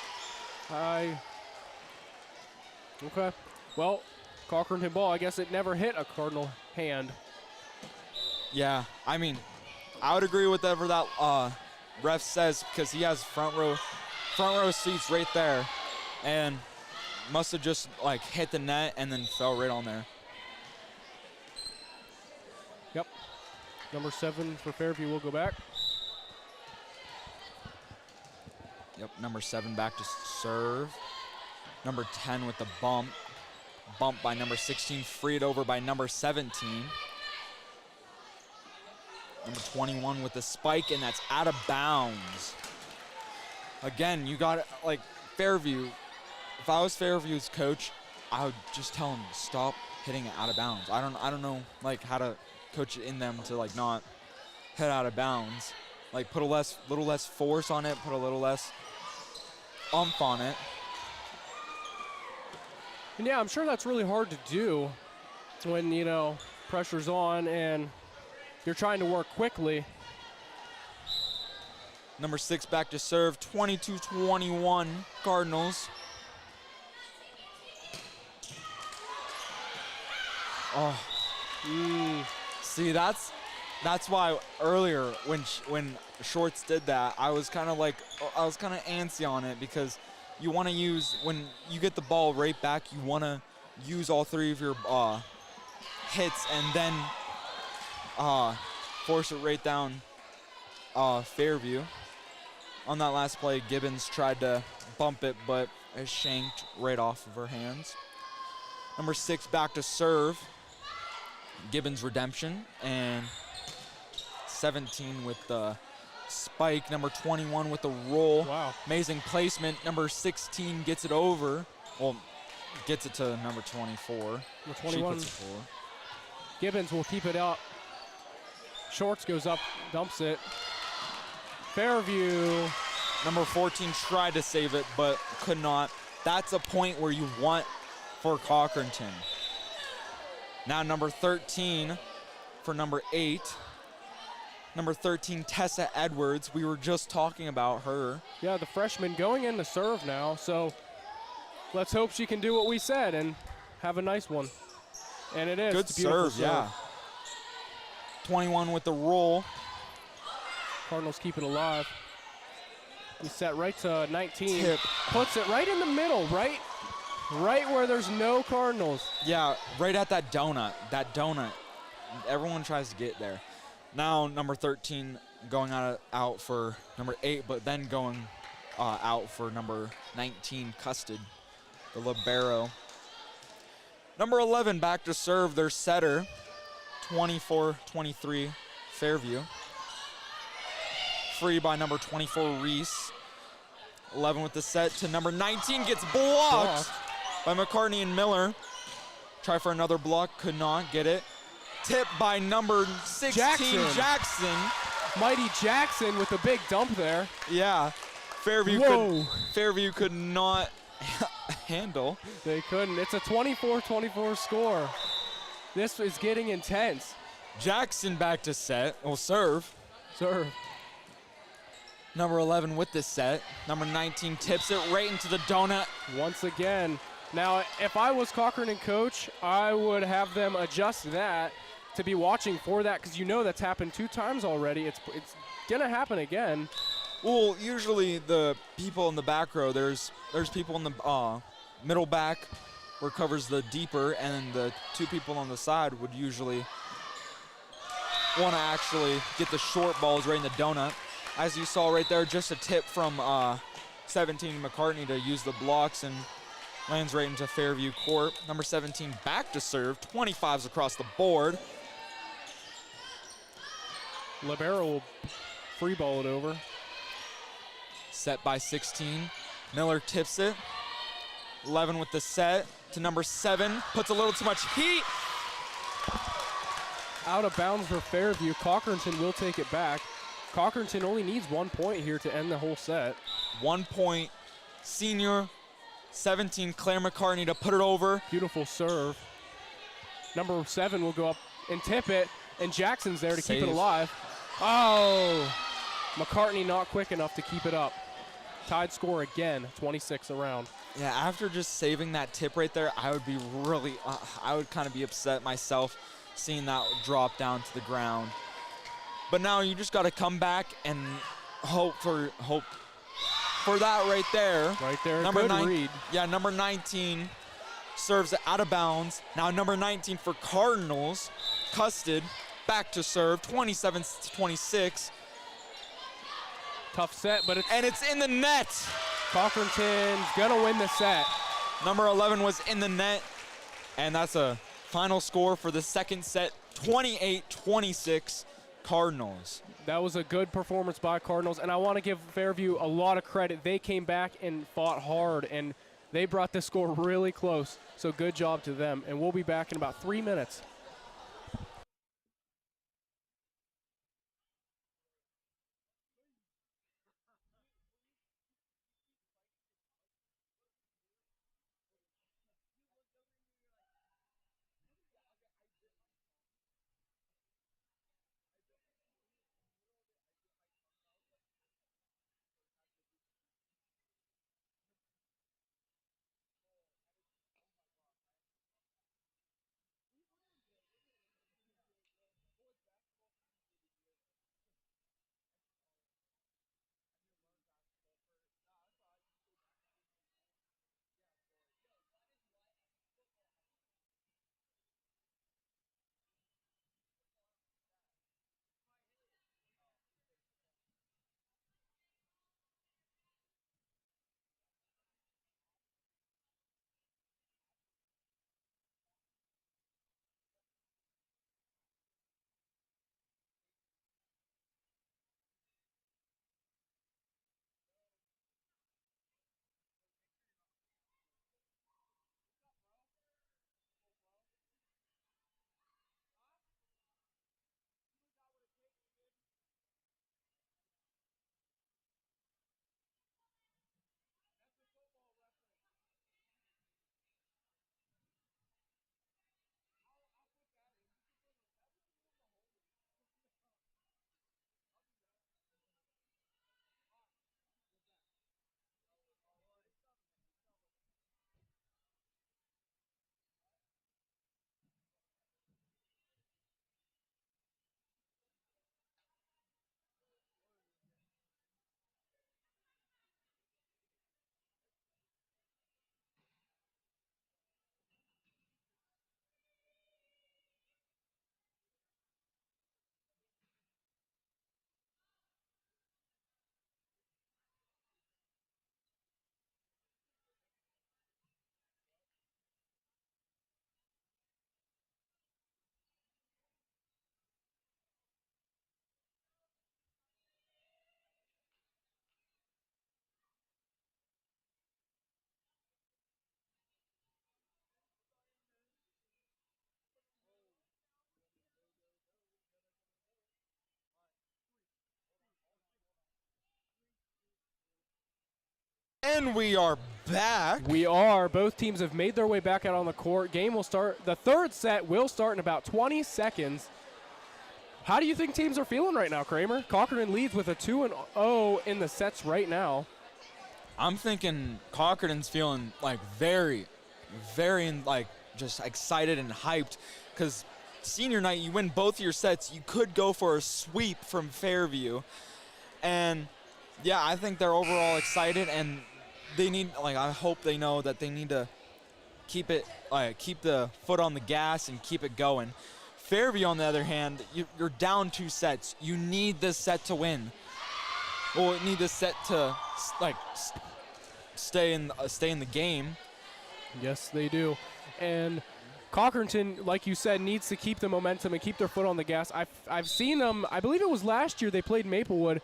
Okay. Well, Cochranton ball. I guess it never hit a Cardinal hand. Yeah, I mean, I would agree with whatever that ref says, because he has front row seats right there, and must have just like hit the net and then fell right on there. Yep. Number 7 for Fairview will go back. Yep, number 7 back to serve. Number 10 with the bump. Bump by number 16, freed over by number 17. Number 21 with the spike, and that's out of bounds. Again, you got like Fairview. If I was Fairview's coach, I would just tell him stop hitting it out of bounds. I don't know like how to coach it in them to like not hit out of bounds. Like put a little less force on it, put a little less oomph on it. And yeah, I'm sure that's really hard to do when, pressure's on and you're trying to work quickly. Number 6 back to serve, 22-21 Cardinals. Oh. See, that's why earlier when Shorts did that, I was kind of antsy on it, because you want to use, when you get the ball right back, you want to use all 3 of your hits and then force it right down Fairview. on that last play, Gibbons tried to bump it, but it shanked right off of her hands. Number 6 back to serve. Gibbons redemption, and 17 with the spike. Number 21 with the roll. Wow. Amazing placement. Number 16 gets it over. Well, gets it to number 24. Number She 21. puts it forward. Gibbons will keep it up. Shorts goes up, dumps it. Fairview. Number 14 tried to save it, but could not. That's a point where you want for Cochranton. Now number 13 for number 8. Number 13, Tessa Edwards. We were just talking about her. Yeah, the freshman going in to serve now. So let's hope she can do what we said and have a nice one. And it is. Good It's a beautiful serve, yeah. 21 with the roll. Cardinals keep it alive. We set right to 19. Tip. Puts it right in the middle, right where there's no Cardinals. Yeah, right at that donut. That donut. Everyone tries to get there. Now number 13 going out for number 8, but then going out for number 19, Custard, the libero. Number 11 back to serve, their setter, 24-23, Fairview. Free by number 24, Reese. 11 with the set to number 19, gets blocked by McCartney and Miller. Try for another block, could not get it. Tip by number 16, Jackson. Mighty Jackson with a big dump there. Yeah, Fairview could not handle. They couldn't. It's a 24-24 score. This is getting intense. Jackson back to set, will serve. Serve. Number 11 with the set. Number 19 tips it right into the donut. Once again. Now, if I was Cochranton coach, I would have them adjust that to be watching for that, because you know that's happened 2 times already. It's gonna happen again. Well, usually the people in the back row, there's people in the middle back where it covers the deeper, and then the 2 people on the side would usually want to actually get the short balls right in the donut. As you saw right there, just a tip from 17 McCartney to use the blocks and lands right into Fairview court. Number 17 back to serve, 25s across the board. Libero will free ball it over. Set by 16. Miller tips it. 11 with the set to number 7. Puts a little too much heat. Out of bounds for Fairview. Cochranton will take it back. Cochranton only needs 1 point here to end the whole set. 1 point. Senior 17, Claire McCartney to put it over. Beautiful serve. Number 7 will go up and tip it, and Jackson's there to keep it alive. Oh! McCartney not quick enough to keep it up. Tied score again, 26 around. Yeah, after just saving that tip right there, I would be really, I would kind of be upset myself seeing that drop down to the ground. But now you just got to come back and hope for that right there. Right there, number good read. Yeah, number 19 serves it out of bounds. Now number 19 for Cardinals, Custard, back to serve, 27-26. Tough set, but it's in the net. Cochranton's gonna win the set. Number 11 was in the net, and that's a final score for the second set, 28-26 Cardinals. That was a good performance by Cardinals, and I want to give Fairview a lot of credit. They came back and fought hard, and they brought the score really close, so good job to them. And we'll be back in about 3 minutes. And we are back. We are. Both teams have made their way back out on the court. Game will start. The third set will start in about 20 seconds. How do you think teams are feeling right now, Kramer? Cochranton leads with a 2-0 in the sets right now. I'm thinking Cochranton's feeling like very like just excited and hyped because senior night, you win both your sets. You could go for a sweep from Fairview. And yeah, I think they're overall excited, and they need, like, I hope they know that they need to keep the foot on the gas and keep it going. Fairview, on the other hand, you're down 2 sets. You need this set to win. Well, you need this set to stay in the game. Yes, they do. And Cochranton, like you said, needs to keep the momentum and keep their foot on the gas. I've seen them. I believe it was last year they played Maplewood.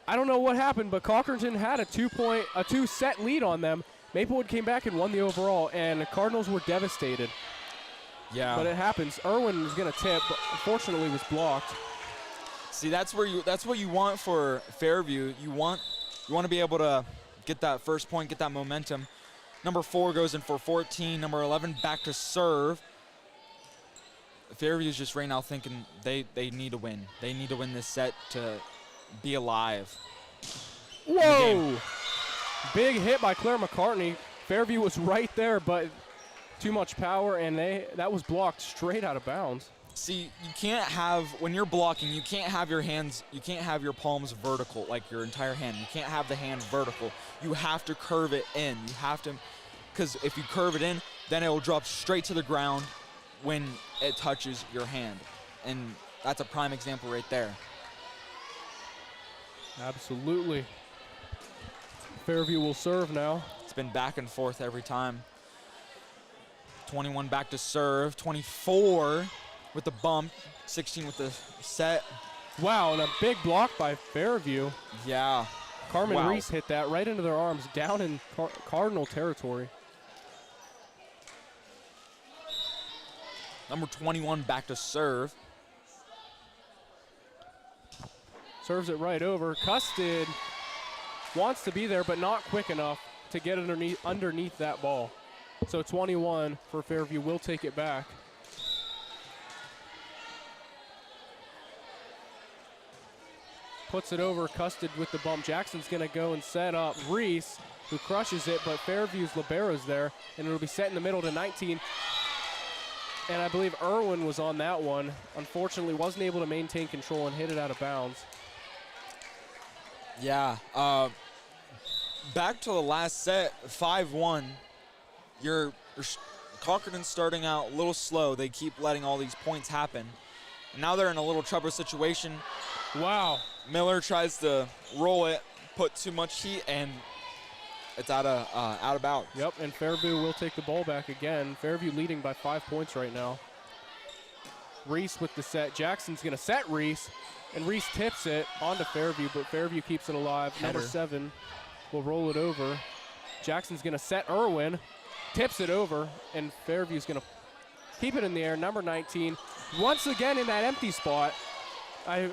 I don't know what happened, but Cochranton had a 2-set lead on them. Maplewood came back and won the overall, and the Cardinals were devastated. Yeah. But it happens. Irwin was going to tip, but unfortunately was blocked. See, that's what you want for Fairview. You want to be able to get that first point, get that momentum. Number 4 goes in for 14. Number 11 back to serve. Fairview's just right now thinking they need to win. They need to win this set to be alive. Whoa! Big hit by Claire McCartney. Fairview was right there, but too much power, and that was blocked straight out of bounds. See, you can't have, when you're blocking, you can't have your hands, you can't have your palms vertical, like your entire hand. You can't have the hand vertical. You have to curve it in. You have to, because if you curve it in, then it will drop straight to the ground when it touches your hand. And that's a prime example right there. Absolutely. Fairview will serve now. It's been back and forth every time. 21 back to serve. 24 with the bump. 16 with the set. Wow, and a big block by Fairview. Yeah. Carmen Reese hit that right into their arms, down in Cardinal territory. Number 21 back to serve. Serves it right over. Custard wants to be there, but not quick enough to get underneath that ball. So 21 for Fairview will take it back. Puts it over. Custard with the bump. Jackson's going to go and set up Reese, who crushes it, but Fairview's libero's there, and it'll be set in the middle to 19. And I believe Irwin was on that one. Unfortunately, wasn't able to maintain control and hit it out of bounds. Yeah. Back to the last set, 5-1. You're Cochranton starting out a little slow. They keep letting all these points happen. And now they're in a little trouble situation. Wow. Miller tries to roll it, put too much heat, and it's out of bounds. Yep, and Fairview will take the ball back again. Fairview leading by 5 points right now. Reese with the set. Jackson's going to set Reese, and Reese tips it onto Fairview, but Fairview keeps it alive. Header. Number 7 will roll it over. Jackson's going to set Irwin, tips it over, and Fairview's going to keep it in the air. Number 19, once again in that empty spot. I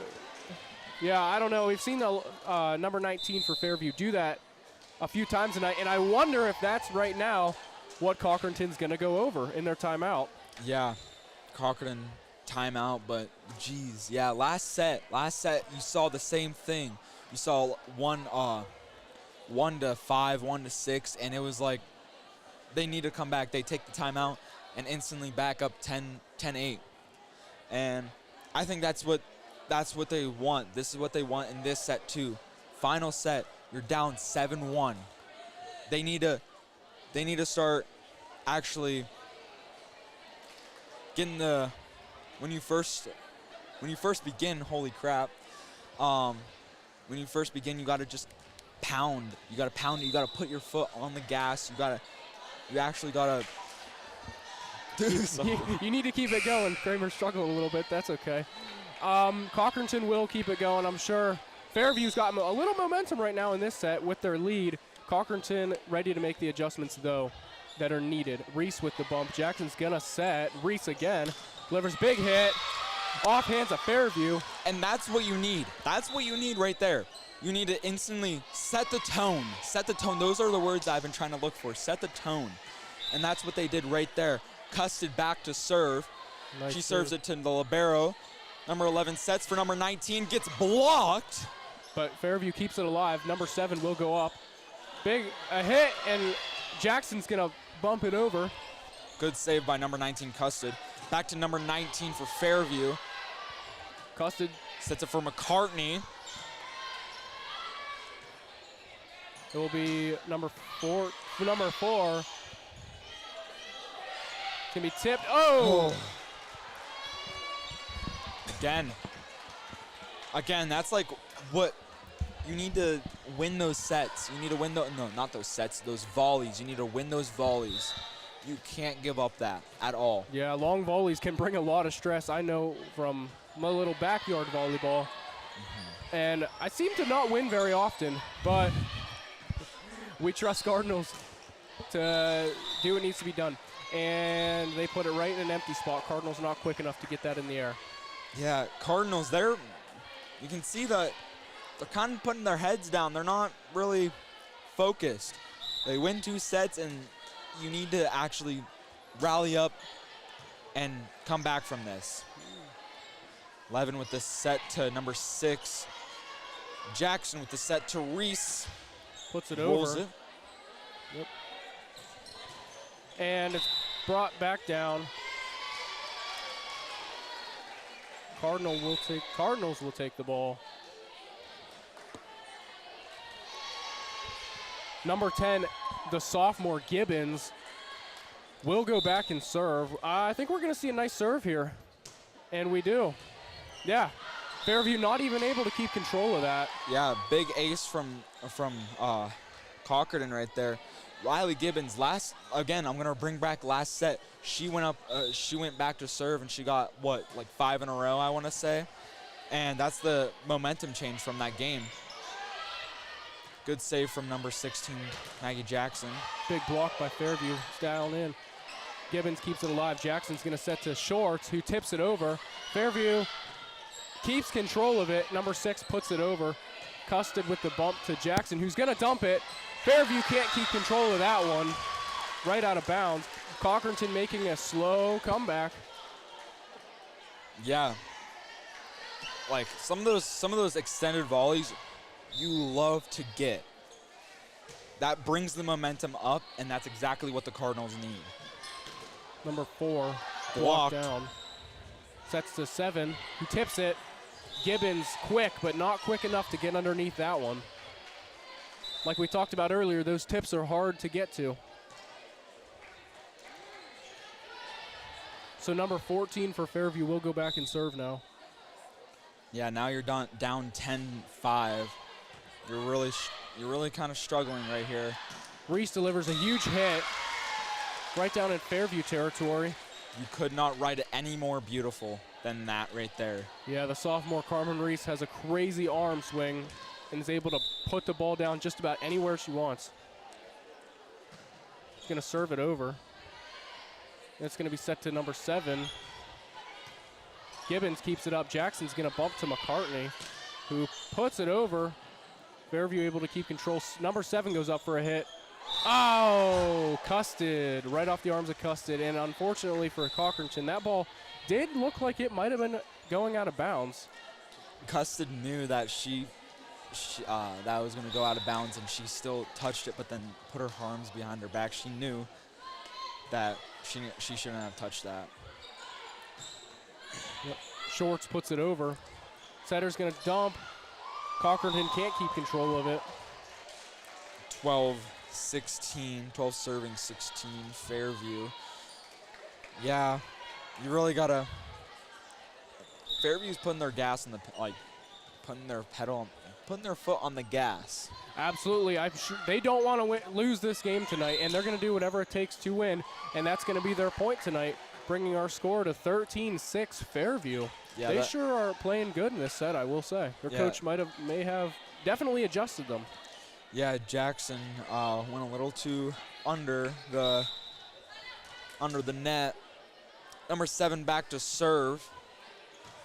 don't know. We've seen the number 19 for Fairview do that a few times tonight, and I wonder if that's right now what Cochranton's going to go over in their timeout. Yeah, Cochranton timeout, but geez, yeah, last set you saw the same thing. You saw 1-5, 1-6, and it was like they need to come back. They take the timeout and instantly back up 10-8. And I think that's what they want. This is what they want in this set too. Final set, you're down 7-1. They need to start actually getting the when you first begin, holy crap. When you first begin, you got to just pound. You got to pound it. You got to put your foot on the gas. You actually got to do something. You need to keep it going. Kramer struggled a little bit. That's okay. Cochranton will keep it going, I'm sure. Fairview's got a little momentum right now in this set with their lead. Cochranton ready to make the adjustments, though, that are needed. Reese with the bump. Jackson's going to set. Reese again. Delivers big hit. Off hands of Fairview. And that's what you need. That's what you need right there. You need to instantly set the tone. Set the tone. Those are the words I've been trying to look for. Set the tone. And that's what they did right there. Custard back to serve. Nice She serves it to the libero. Number 11 sets for number 19. Gets blocked. But Fairview keeps it alive. Number 7 will go up. A hit, and Jackson's going to bump it over. Good save by number 19, Custard. Back to number 19 for Fairview. Custard sets it for McCartney. It will be number 4. Number 4 can be tipped. Oh! Again, that's like what you need to win those sets. You need to win not those sets, those volleys. You need to win those volleys. You can't give up that at all. Yeah, long volleys can bring a lot of stress. I know from my little backyard volleyball. And I seem to not win very often, but we trust Cardinals to do what needs to be done. And they put it right in an empty spot. Cardinals not quick enough to get that in the air. Yeah, Cardinals, you can see that they're kind of putting their heads down. They're not really focused. They win 2 sets, and you need to actually rally up and come back from this. 11 with the set to number 6. Jackson with the set to Reese. Puts it Rolls over. It. Yep. And it's brought back down. Cardinals will take the ball. Number 10, the sophomore Gibbons, will go back and serve. I think we're going to see a nice serve here. And we do. Yeah. Fairview not even able to keep control of that. Yeah, big ace from Cochranton right there. Riley Gibbons, again, I'm going to bring back last set. She went back to serve, and she got, like 5 in a row, I want to say. And that's the momentum change from that game. Good save from number 16, Maggie Jackson. Big block by Fairview, down in. Gibbons keeps it alive. Jackson's going to set to Shorts, who tips it over. Fairview keeps control of it. Number 6 puts it over. Custard with the bump to Jackson, who's going to dump it. Fairview can't keep control of that one. Right out of bounds. Cochranton making a slow comeback. Yeah. Like some of those extended volleys you love to get. That brings the momentum up, and that's exactly what the Cardinals need. Number 4 blocked down. Sets to 7, who tips it. Gibbons quick, but not quick enough to get underneath that one. Like we talked about earlier, those tips are hard to get to. So number 14 for Fairview will go back and serve now. Yeah, now you're down 10-5. You're really kind of struggling right here. Reese delivers a huge hit right down in Fairview territory. You could not write it any more beautiful than that right there. Yeah, the sophomore Carmen Reese has a crazy arm swing and is able to put the ball down just about anywhere she wants. She's going to serve it over. And it's going to be set to number 7. Gibbons keeps it up. Jackson's going to bump to McCartney, who puts it over. Fairview able to keep control. Number 7 goes up for a hit. Oh, Custard, right off the arms of Custard. And unfortunately for Cochranton, that ball did look like it might have been going out of bounds. Custard knew that that was going to go out of bounds, and she still touched it, but then put her arms behind her back. She knew that she shouldn't have touched that. Yep. Shorts puts it over. Setter's going to dump. Cochranton can't keep control of it. 12-16, 12 serving 16, Fairview. Yeah, you really got to. Fairview's putting their gas on putting their foot on the gas. Absolutely. I'm sure they don't want to lose this game tonight, and they're going to do whatever it takes to win, and that's going to be their point tonight, bringing our score to 13-6 Fairview. Yeah, they sure are playing good in this set, I will say. Their coach may have definitely adjusted them. Yeah, Jackson went a little too under the net. Number 7 back to serve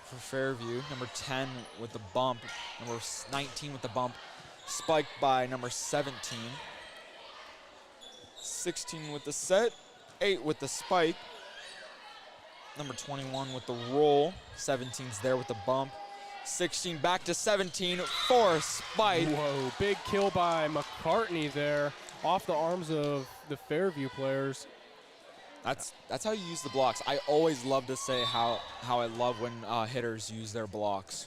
for Fairview. Number 10 with the bump. Number 19 with the bump. Spiked by number 17. 16 with the set. 8 with the spike. Number 21 with the roll. 17's there with the bump. 16 back to 17 for a spike. Whoa, big kill by McCartney there off the arms of the Fairview players. That's how you use the blocks. I always love to say how I love when hitters use their blocks.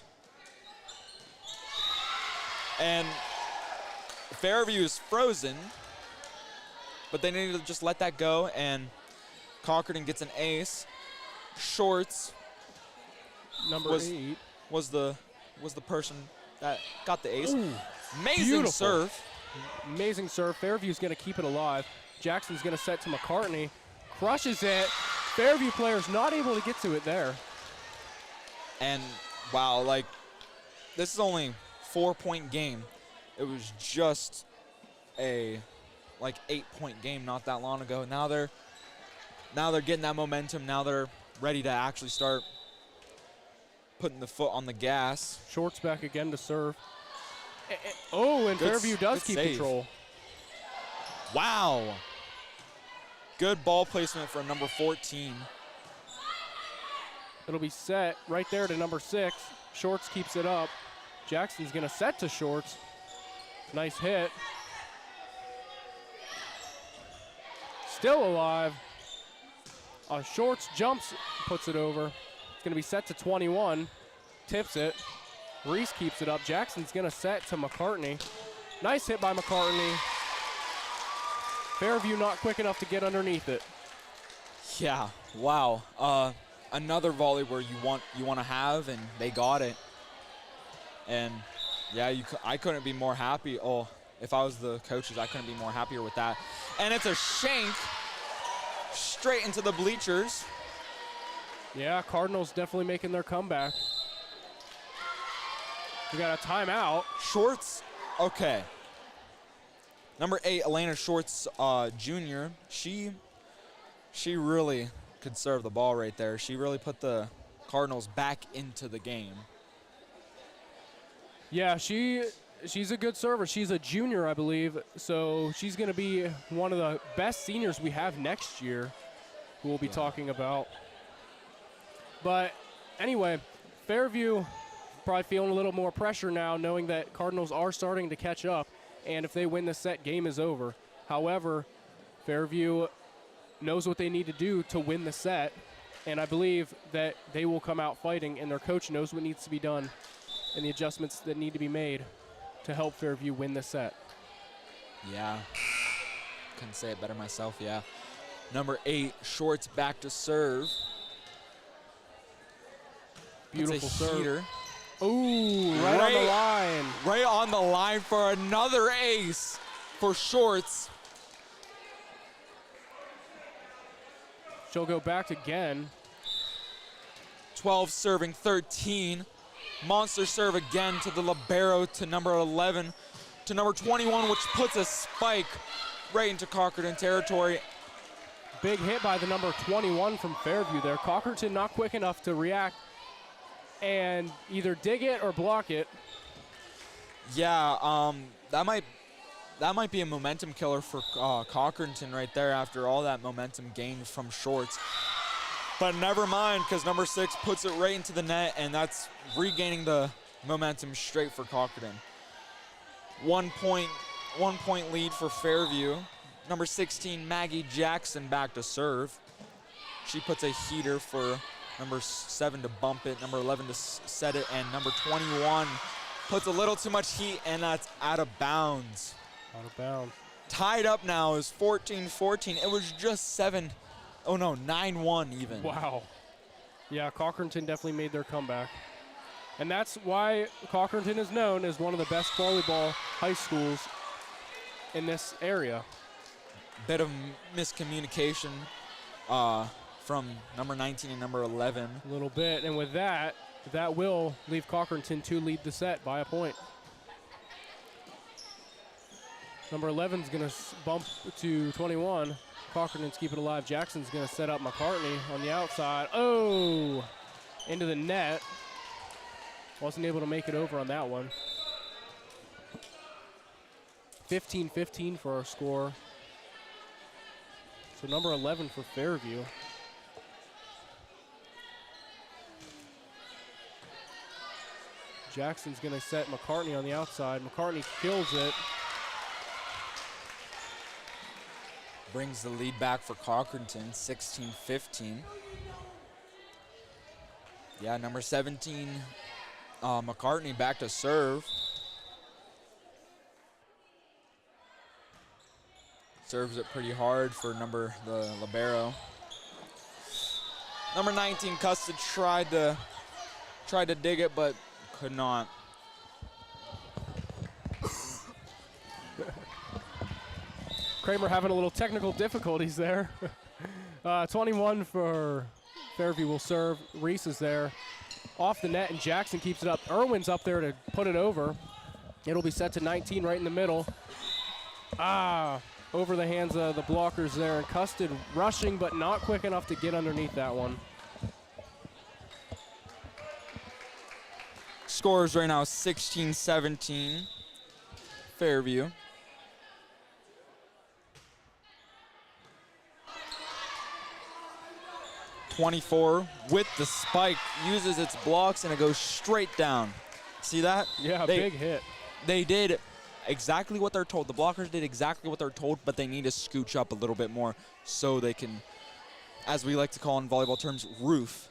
And Fairview is frozen, but they need to just let that go, and Cochranton gets an ace. Shorts Number 8 was the person that got the ace. Ooh, Amazing beautiful serve. Amazing serve. Fairview's going to keep it alive. Jackson's going to set to McCartney. Crushes it. Fairview players not able to get to it there. And wow, like, this is only 4-point game. It was just a 8-point game not that long ago. Now they're getting that momentum. Now they're ready to actually start putting the foot on the gas. Shorts back again to serve. Oh, and Fairview does keep save. control. Wow. Good ball placement for number 14. It'll be set right there to number 6. Shorts keeps it up. Jackson's going to set to Shorts. Nice hit. Still alive. Shorts jumps, puts it over. It's going to be set to 21. Tips it. Reese keeps it up. Jackson's going to set to McCartney. Nice hit by McCartney. Fairview not quick enough to get underneath it. Yeah, wow. Another volley where you want to have, and they got it. And yeah, I couldn't be more happy. Oh, if I was the coaches, I couldn't be more happier with that. And it's a shank straight into the bleachers. Yeah, Cardinals definitely making their comeback. We got a timeout. Shorts, okay. Number 8, Elena Shorts Jr., she really could serve the ball right there. She really put the Cardinals back into the game. Yeah, she's a good server. She's a junior, I believe, so she's going to be one of the best seniors we have next year, who we'll be talking about. But anyway, Fairview probably feeling a little more pressure now, knowing that Cardinals are starting to catch up, and if they win the set, game is over. However, Fairview knows what they need to do to win the set, and I believe that they will come out fighting, and their coach knows what needs to be done and the adjustments that need to be made to help Fairview win the set. Yeah, couldn't say it better myself, yeah. Number 8, Shorts back to serve. Beautiful serve. Heater. Ooh, right on the line. Right on the line for another ace for Shorts. She'll go back again. 12 serving 13. Monster serve again to the libero, to number 11, to number 21, which puts a spike right into Cochranton territory. Big hit by the number 21 from Fairview there. Cochranton not quick enough to react and either dig it or block it. Yeah, that might be a momentum killer for Cochranton right there after all that momentum gained from Shorts. But never mind, because number 6 puts it right into the net, and that's regaining the momentum straight for Cochranton. 1 point lead for Fairview. Number 16, Maggie Jackson back to serve. She puts a heater for number 7 to bump it, number 11 to set it, and number 21 puts a little too much heat, and that's out of bounds. Out of bounds. Tied up now is 14-14. It was just 9-1 even. Wow. Yeah, Cochranton definitely made their comeback. And that's why Cochranton is known as one of the best volleyball high schools in this area. Bit of miscommunication from number 19 and number 11. A little bit, and with that will leave Cochranton to lead the set by a point. Number 11's going to bump to 21. Cochranton's keep it alive. Jackson's going to set up McCartney on the outside. Oh, into the net. Wasn't able to make it over on that one. 15-15 for our score. So number 11 for Fairview. Jackson's going to set McCartney on the outside. McCartney kills it. Brings the lead back for Cochranton, 16-15. Yeah, number 17, McCartney back to serve. Serves it pretty hard for the libero. Number 19, Custard tried to dig it, but could not. Kramer having a little technical difficulties there. 21 for Fairview will serve. Reese is there. Off the net, and Jackson keeps it up. Irwin's up there to put it over. It'll be set to 19 right in the middle. Over the hands of the blockers there. And Custard rushing, but not quick enough to get underneath that one. Scores right now 16-17, Fairview. .24 with the spike, uses its blocks, and it goes straight down. See that? Yeah, big hit. They did exactly what they're told. The blockers did exactly what they're told, but they need to scooch up a little bit more so they can, as we like to call in volleyball terms, roof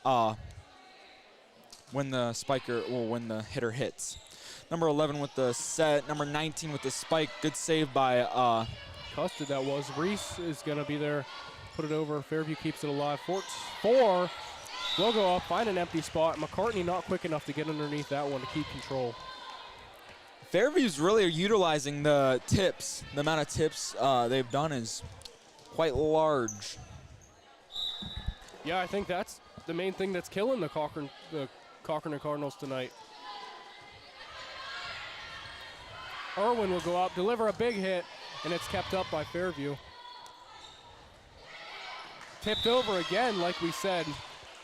when when the hitter hits. Number 11 with the set, number 19 with the spike. Good save by Custard that was. Reese is going to be there. Put it over. Fairview keeps it alive. 4 will go up, find an empty spot. McCartney not quick enough to get underneath that one to keep control. Fairview's really utilizing the tips. The amount of tips they've done is quite large. Yeah, I think that's the main thing that's killing the Cochranton Cardinals tonight. Irwin will go up, deliver a big hit, and it's kept up by Fairview. Tipped over again, like we said.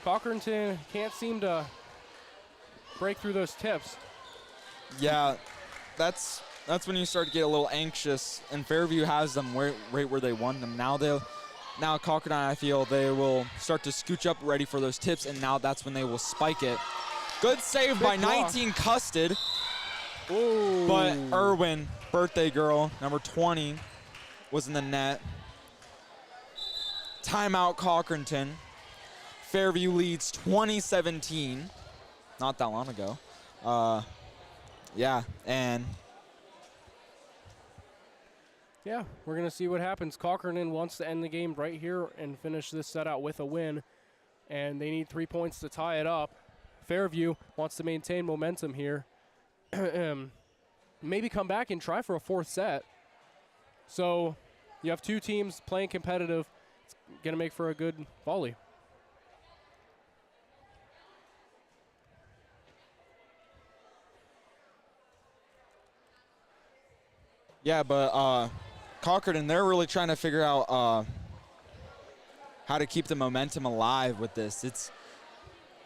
Cochranton can't seem to break through those tips. Yeah, that's when you start to get a little anxious, and Fairview has them right where they want them. Now Cochranton, I feel, they will start to scooch up ready for those tips, and now that's when they will spike it. Good save by 19 Custard. Ooh. But Irwin, birthday girl, number 20, was in the net. Timeout Cochranton. Fairview leads 2017. Not that long ago. Yeah, we're going to see what happens. Cochranton wants to end the game right here and finish this set out with a win, and they need 3 points to tie it up. Fairview wants to maintain momentum here. Maybe come back and try for a fourth set. So you have two teams playing competitive. It's going to make for a good volley. Yeah, but Cochranton, they're really trying to figure out how to keep the momentum alive with this.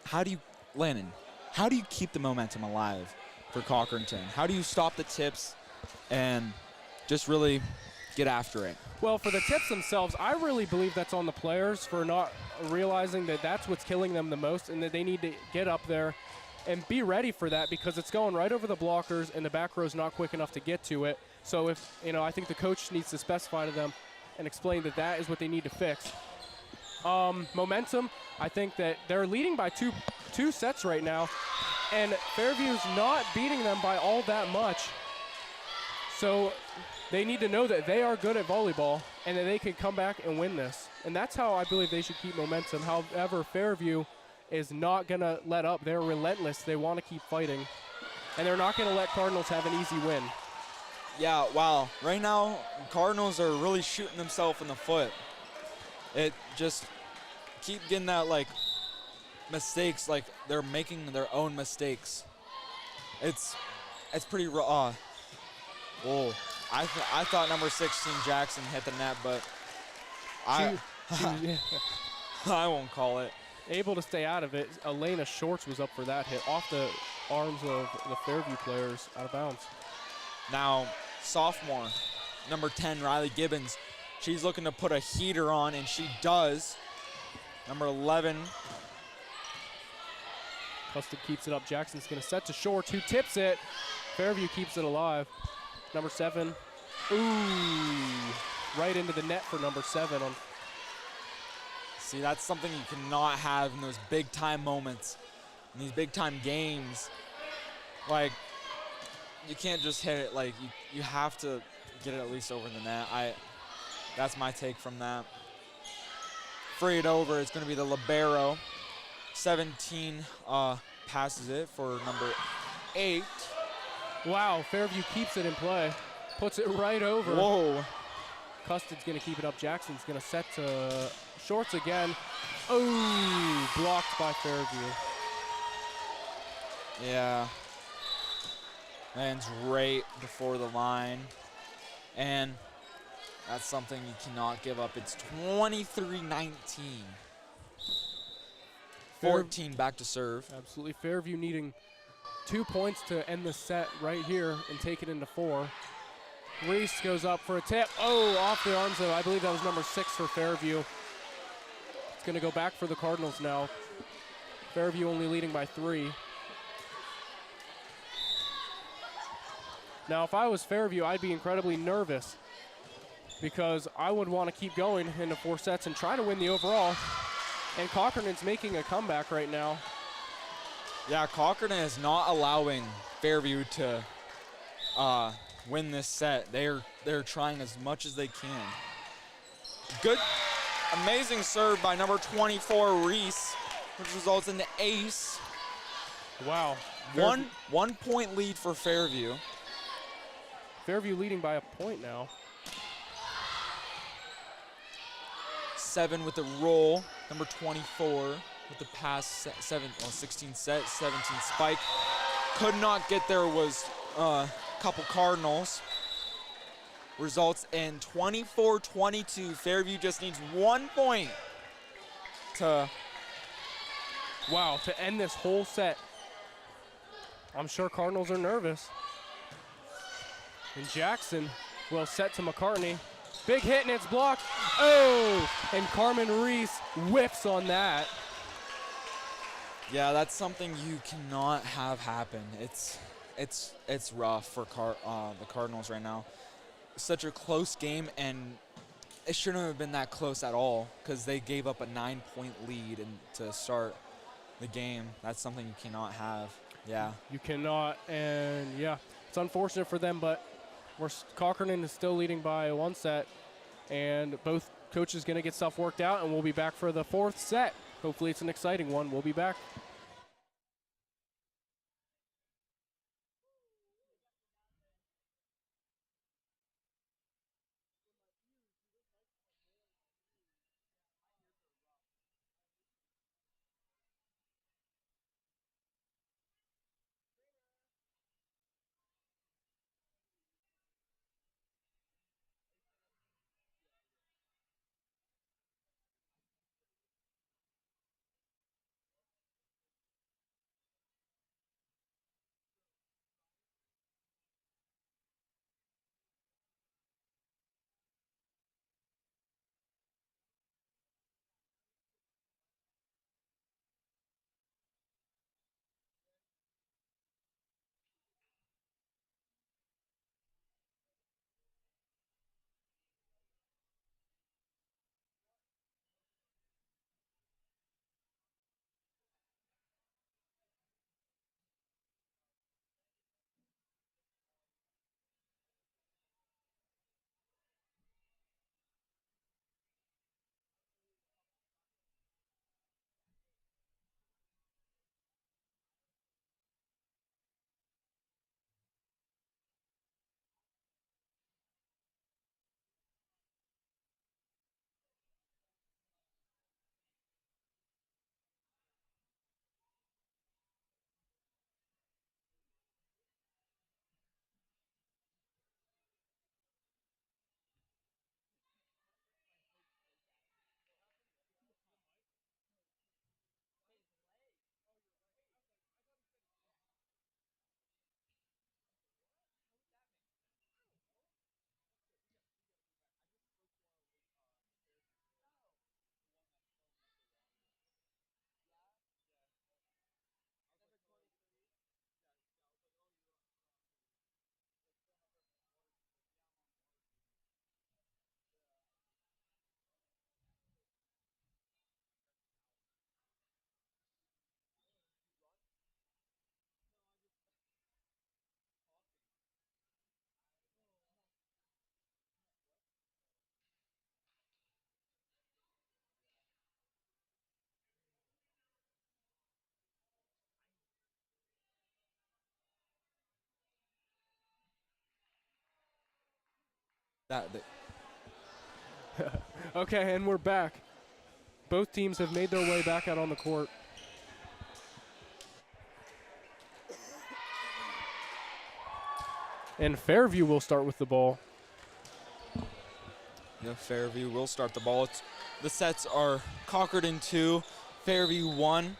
How do you keep the momentum alive for Cochranton? How do you stop the tips and just really get after it? Well, for the tips themselves, I really believe that's on the players for not realizing that that's what's killing them the most, and that they need to get up there and be ready for that, because it's going right over the blockers and the back row's not quick enough to get to it. So I think the coach needs to specify to them and explain that that is what they need to fix. Momentum, I think that they're leading by two sets right now, and Fairview's not beating them by all that much. So they need to know that they are good at volleyball and that they can come back and win this. And that's how I believe they should keep momentum. However, Fairview is not going to let up. They're relentless. They want to keep fighting. And they're not going to let Cardinals have an easy win. Yeah, wow. Right now, Cardinals are really shooting themselves in the foot. It just keep getting that, mistakes, they're making their own mistakes. It's pretty raw. Oh, I thought number 16 Jackson hit the net, but I won't call it. Able to stay out of it. Elena Shorts was up for that hit off the arms of the Fairview players out of bounds. Now, sophomore, number 10, Riley Gibbons. She's looking to put a heater on, and she does. Number 11. Custard keeps it up. Jackson's going to set to Shorts, who tips it. Fairview keeps it alive. Number 7. Ooh. Right into the net for number 7. See, that's something you cannot have in those big-time moments, in these big-time games. Like, you can't just hit it. Like, you have to get it at least over the net. That's my take from that. Free it over. It's going to be the libero. 17 passes it for number 8. Wow, Fairview keeps it in play. Puts it right over. Whoa. Custard's going to keep it up. Jackson's going to set to Shorts again. Oh, blocked by Fairview. Yeah. Lands right before the line. And that's something you cannot give up. It's 23-19. 14 back to serve. Absolutely. Fairview needing 2 points to end the set right here and take it into 4. Reese goes up for a tip. Oh, off the arms of, I believe that was number 6 for Fairview. It's going to go back for the Cardinals now. Fairview only leading by 3. Now, if I was Fairview, I'd be incredibly nervous because I would want to keep going into 4 sets and try to win the overall. And Cochranton's making a comeback right now. Yeah, Cochranton is not allowing Fairview to win this set. They're trying as much as they can. Good, amazing serve by number 24, Reese, which results in the ace. Wow. 1 point lead for Fairview. Fairview leading by a point now. 7 with the roll. Number 24 with the pass, 16 set, 17 spike. Could not get there, was a couple Cardinals. Results in 24-22. Fairview just needs 1 point to... Wow, to end this whole set. I'm sure Cardinals are nervous. And Jackson will set to McCartney. Big hit and it's blocked. Oh, and Carmen Reese whiffs on that. Yeah, that's something you cannot have happen. It's rough for the Cardinals right now. Such a close game, and it shouldn't have been that close at all because they gave up a 9-point lead to start the game. That's something you cannot have. Yeah. You cannot, and yeah, it's unfortunate for them, but Cochranton is still leading by 1 set, and both coaches going to get stuff worked out, and we'll be back for the 4th set. Hopefully it's an exciting one. We'll be back. Okay, and we're back. Both teams have made their way back out on the court. And Fairview will start with the ball. Yeah, Fairview will start the ball. The sets are Cochranton 2, Fairview 1.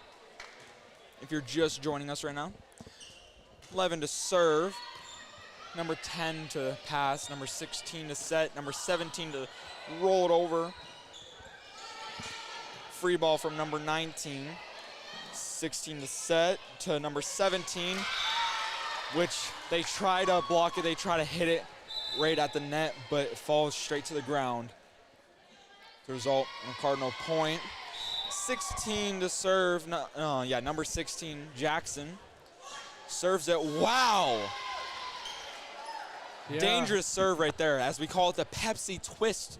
If you're just joining us right now. 11 to serve. Number 10 to pass. Number 16 to set. Number 17 to roll it over. Free ball from number 19. 16 to set to number 17, which they try to block it. They try to hit it right at the net, but it falls straight to the ground. The result, a Cardinal point. 16 to serve. Number 16, Jackson, serves it. Wow! Yeah. Dangerous serve right there, as we call it the Pepsi twist.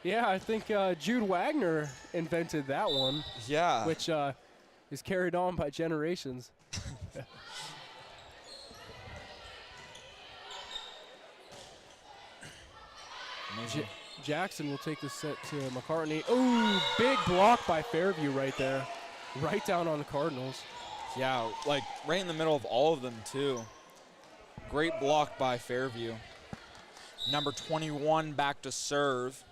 Yeah, I think Jude Wagner invented that one. Yeah. Which is carried on by generations. Jackson will take the set to McCartney. Ooh, big block by Fairview right there. Right down on the Cardinals. Yeah, like right in the middle of all of them too. Great block by Fairview. Number 21 back to serve.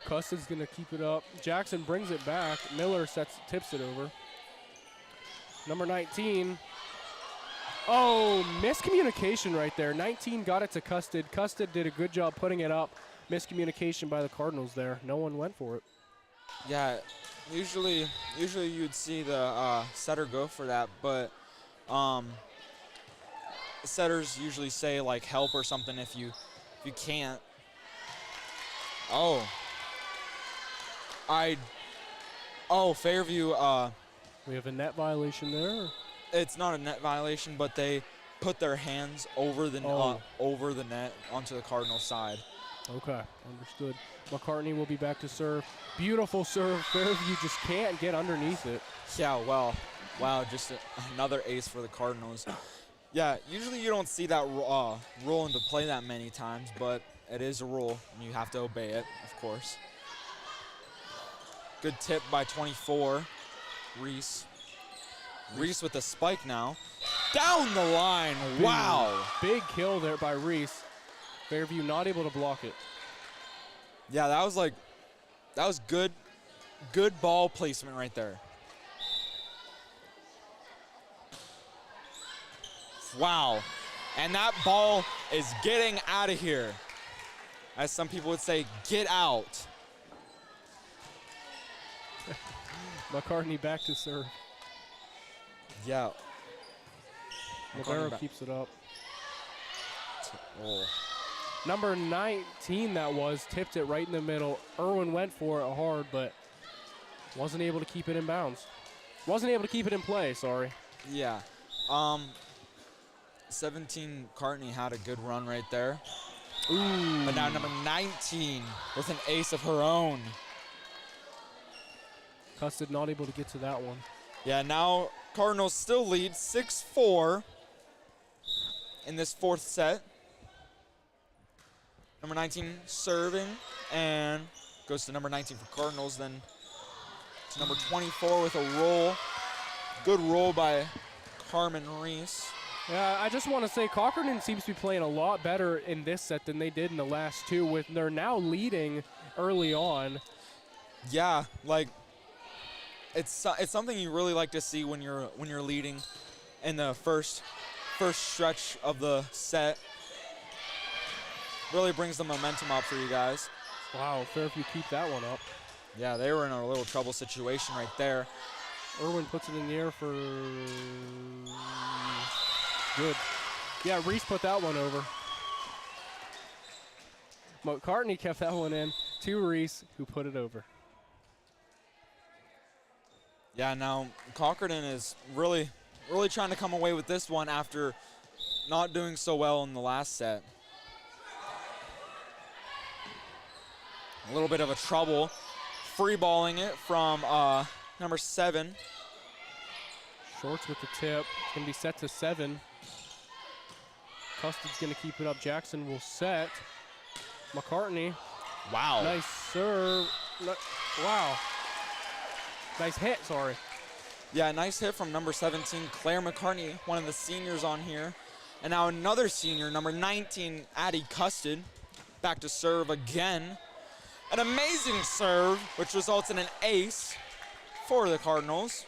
Custard's going to keep it up. Jackson brings it back. Miller tips it over. Number 19. Oh, miscommunication right there. 19 got it to Custard. Custard did a good job putting it up. Miscommunication by the Cardinals there. No one went for it. Yeah, usually you'd see the setter go for that, but setters usually say like help or something if you can't. Fairview. We have a net violation there. It's not a net violation, but they put their hands over the net onto the Cardinal side. Okay, understood. McCartney will be back to serve. Beautiful serve. Fairview just can't get underneath it. Yeah, well, wow, just another ace for the Cardinals. Yeah, usually you don't see that rule into play that many times, but it is a rule, and you have to obey it, of course. Good tip by 24, Reese. Reese with the spike now. Down the line, wow. Big kill there by Reese. Fairview not able to block it. Yeah, that was good ball placement right there. Wow, and that ball is getting out of here. As some people would say, get out. McCartney back to serve. Yeah. Navarro keeps it up. Oh. Number 19 that was, tipped it right in the middle. Irwin went for it hard, but wasn't able to keep it in bounds. Wasn't able to keep it in play, sorry. Yeah. 17 Cartney had a good run right there. Ooh. But now number 19 with an ace of her own. Custard not able to get to that one. Yeah, now Cardinals still lead 6-4 in this fourth set. Number 19 serving and goes to number 19 for Cardinals, then to number 24 with a roll. Good roll by Carmen Reese. Yeah, I just want to say Cochranton seems to be playing a lot better in this set than they did in the last two. They're now leading early on. Yeah, like it's something you really like to see when you're leading in the first stretch of the set. Really brings the momentum up for you guys. Wow, Fairview keep that one up. Yeah, they were in a little trouble situation right there. Irwin puts it in the air for good. Yeah, Reese put that one over. McCartney kept that one in to Reese, who put it over. Yeah, now Cochranton is really trying to come away with this one after not doing so well in the last set. A little bit of a trouble. Free balling it from number 7. Shorts with the tip. It's going to be set to 7. Custard's going to keep it up. Jackson will set. McCartney. Wow. Nice serve. Wow. Nice hit, sorry. Yeah, nice hit from number 17, Claire McCartney, one of the seniors on here. And now another senior, number 19, Addie Custard, back to serve again. An amazing serve, which results in an ace for the Cardinals.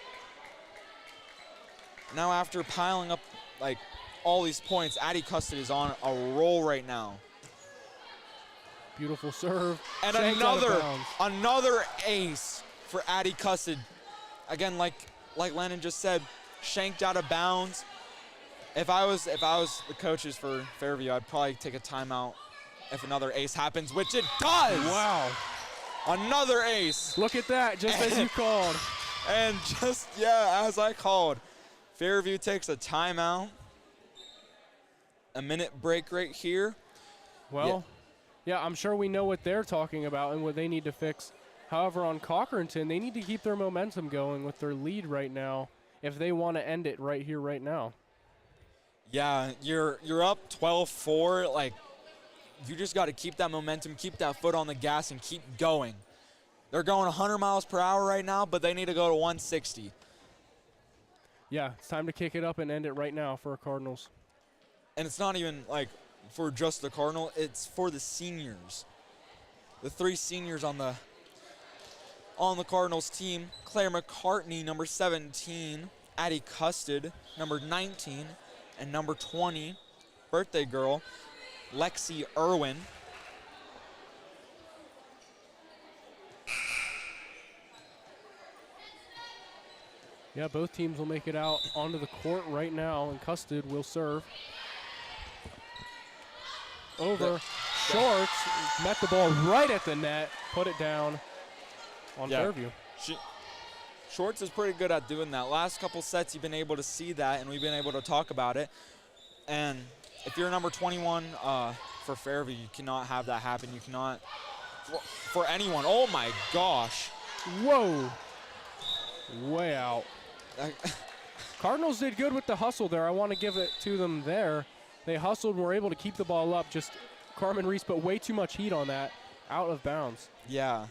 Now after piling up like all these points, Addie Custard is on a roll right now. Beautiful serve. And Shanked out of bounds. another ace for Addie Custard. Again, like Landon just said, shanked out of bounds. If I was the coaches for Fairview, I'd probably take a timeout if another ace happens, which it does. Wow. Another ace. Look at that, just as you called. And just, yeah, as I called. Fairview takes a timeout. A minute break right here. Well, yeah, I'm sure we know what they're talking about and what they need to fix. However, on Cochranton, they need to keep their momentum going with their lead right now if they want to end it right here, right now. Yeah, you're up 12-4. Like, you just got to keep that momentum, keep that foot on the gas, and keep going. They're going 100 miles per hour right now, but they need to go to 160. Yeah, it's time to kick it up and end it right now for our Cardinals. And it's not even, like, for just the Cardinal. It's for the seniors. The 3 seniors on the Cardinals team. Claire McCartney, number 17. Addie Custard, number 19. And number 20, birthday girl, Lexi Irwin. Yeah, both teams will make it out onto the court right now, and Custard will serve. Over. Shorts met the ball right at the net, put it down on Fairview. Shorts is pretty good at doing that. Last couple sets, you've been able to see that, and we've been able to talk about it. And if you're number 21 for Fairview, you cannot have that happen. You cannot, for anyone. Oh, my gosh. Whoa. Way out. Cardinals did good with the hustle there. I want to give it to them there. They hustled and were able to keep the ball up. Just Carmen Reese put way too much heat on that. Out of bounds. Yeah.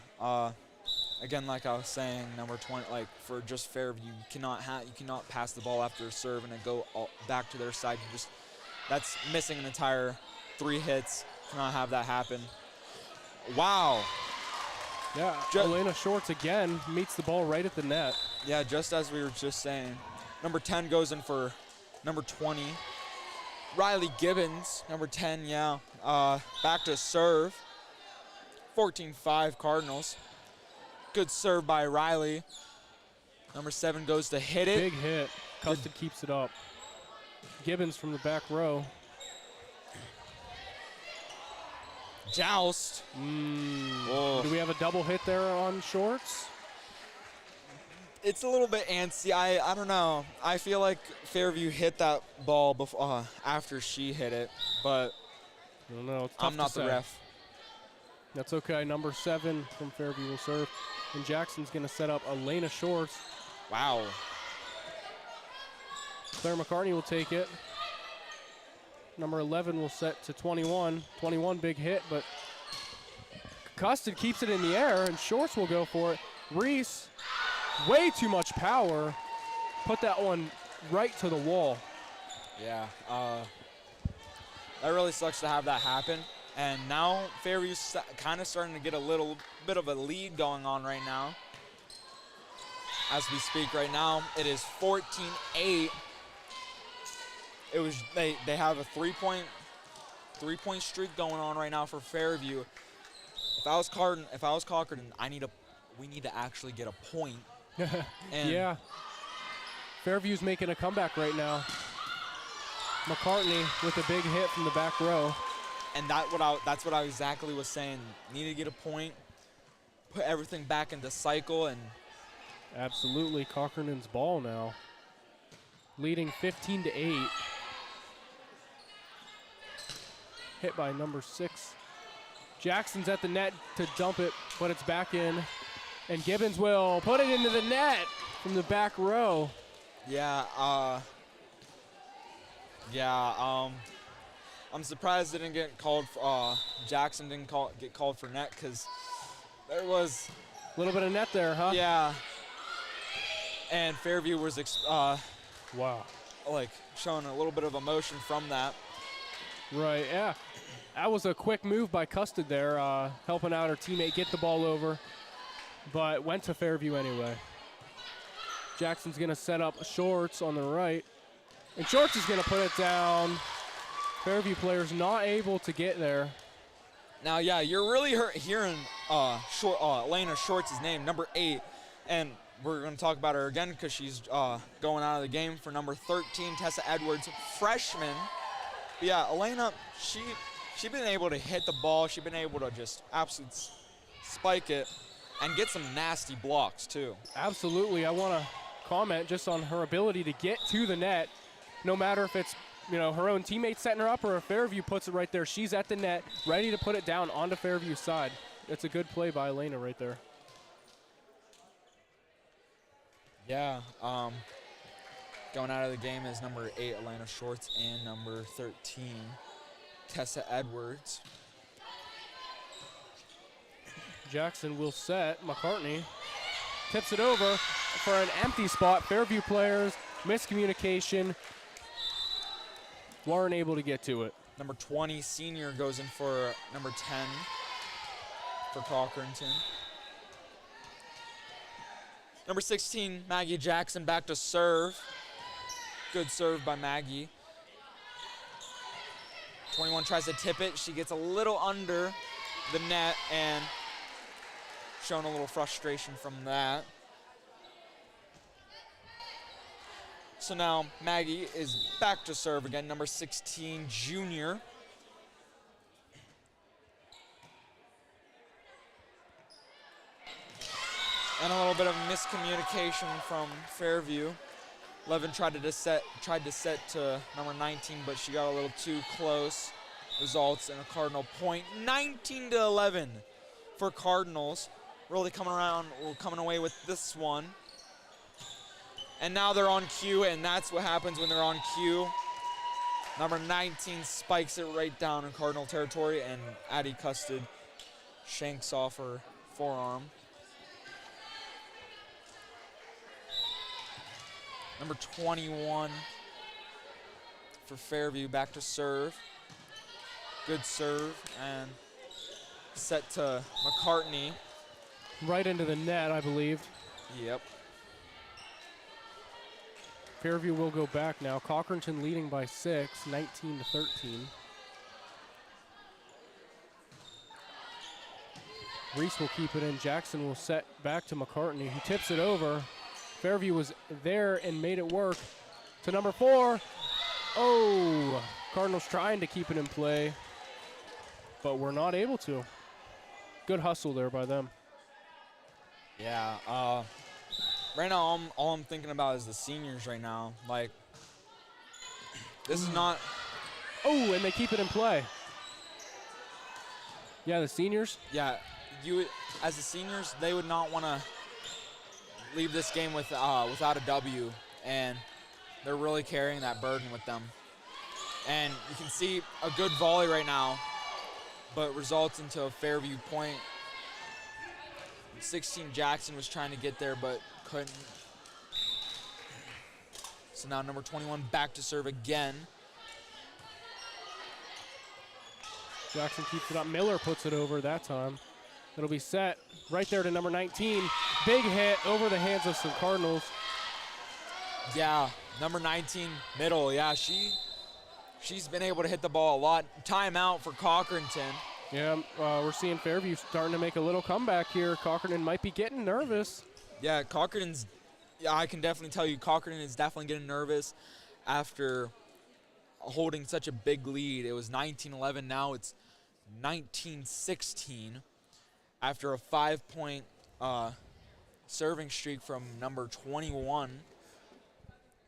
Again, like I was saying, number 20, like for just Fairview, you cannot pass the ball after a serve and then go back to their side. That's missing an entire 3 hits. Cannot have that happen. Wow. Yeah, Elena Shorts again meets the ball right at the net. Yeah, just as we were just saying. Number 10 goes in for number 20. Riley Gibbons, number 10, back to serve. 14-5 Cardinals. Good serve by Riley. Number 7 goes to hit it. Big hit. Custard keeps it up. Gibbons from the back row. Joust. Do we have a double hit there on Shorts? It's a little bit antsy. I don't know. I feel like Fairview hit that ball before after she hit it, but I don't know. It's tough I'm not to the say. ref. That's okay. Number 7 from Fairview will serve. And Jackson's going to set up Elena Shorts. Wow. Claire McCartney will take it. Number 11 will set to 21. 21, big hit, but Custard keeps it in the air, and Shorts will go for it. Reese, way too much power. Put that one right to the wall. Yeah. That really sucks to have that happen. And now Fairview's kind of starting to get a little bit of a lead going on right now. As we speak right now, it is 14-8. It was they have a three-point streak going on right now for Fairview. If I was Cochranton, we need to actually get a point. And yeah. Fairview's making a comeback right now. McCartney with a big hit from the back row. And that's what I exactly was saying. Need to get a point, put everything back into cycle, and absolutely Cochranton's ball now. Leading 15-8. Hit by number 6. Jackson's at the net to dump it, but it's back in. And Gibbons will put it into the net from the back row. Yeah, I'm surprised they didn't get called. Jackson didn't get called for net because there was. A little bit of net there, huh? Yeah. And Fairview was Wow. like showing a little bit of emotion from that. Right, yeah. That was a quick move by Custard there, helping out her teammate get the ball over, but went to Fairview anyway. Jackson's going to set up Shorts on the right, and Shorts is going to put it down. Fairview players not able to get there. Now, yeah, you're really hearing Elena Shorts' name, number 8, and we're going to talk about her again because she's going out of the game for number 13, Tessa Edwards, freshman. But yeah, Elena, she's been able to hit the ball. She's been able to just absolutely spike it and get some nasty blocks too. Absolutely. I want to comment just on her ability to get to the net, no matter if it's her own teammate setting her up or if Fairview puts it right there. She's at the net, ready to put it down onto Fairview's side. It's a good play by Elena right there. Yeah, going out of the game is number 8, Elena Shorts, and number 13, Tessa Edwards. Jackson will set. McCartney tips it over for an empty spot. Fairview players, miscommunication, weren't able to get to it. Number 20, senior, goes in for number 10 for Cochranton. Number 16, Maggie Jackson, back to serve. Good serve by Maggie. 21 tries to tip it. She gets a little under the net and showing a little frustration from that. So now Maggie is back to serve again, number 16, junior. And a little bit of miscommunication from Fairview. Levin tried to set to number 19, but she got a little too close. Results in a Cardinal point, 19-11 for Cardinals. Really coming away with this one. And now they're on cue, and that's what happens when they're on cue. Number 19 spikes it right down in Cardinal territory, and Addie Custard shanks off her forearm. Number 21 for Fairview, back to serve. Good serve, and set to McCartney. Right into the net, I believe. Yep. Fairview will go back now. Cochranton leading by 6, 19-13. Reese will keep it in. Jackson will set back to McCartney, who tips it over. Fairview was there and made it work to number 4. Oh, Cardinals trying to keep it in play, but we're not able to. Good hustle there by them. Yeah, right now all I'm thinking about is the seniors right now. Like, this is not... Oh, and they keep it in play. Yeah, the seniors? Yeah, as the seniors, they would not want to leave this game without a W, and they're really carrying that burden with them. And you can see a good volley right now, but results into a Fairview point. 16 Jackson was trying to get there, but couldn't. So now number 21 back to serve again. Jackson keeps it up. Miller puts it over that time. It'll be set right there to number 19. Big hit over the hands of some Cardinals. Yeah, number 19, middle. Yeah, she's been able to hit the ball a lot. Timeout for Cochranton. Yeah, we're seeing Fairview starting to make a little comeback here. Cochranton might be getting nervous. Yeah, I can definitely tell you Cochranton is definitely getting nervous after holding such a big lead. It was 19-11, now it's 19-16 after a 5-point serving streak from number 21.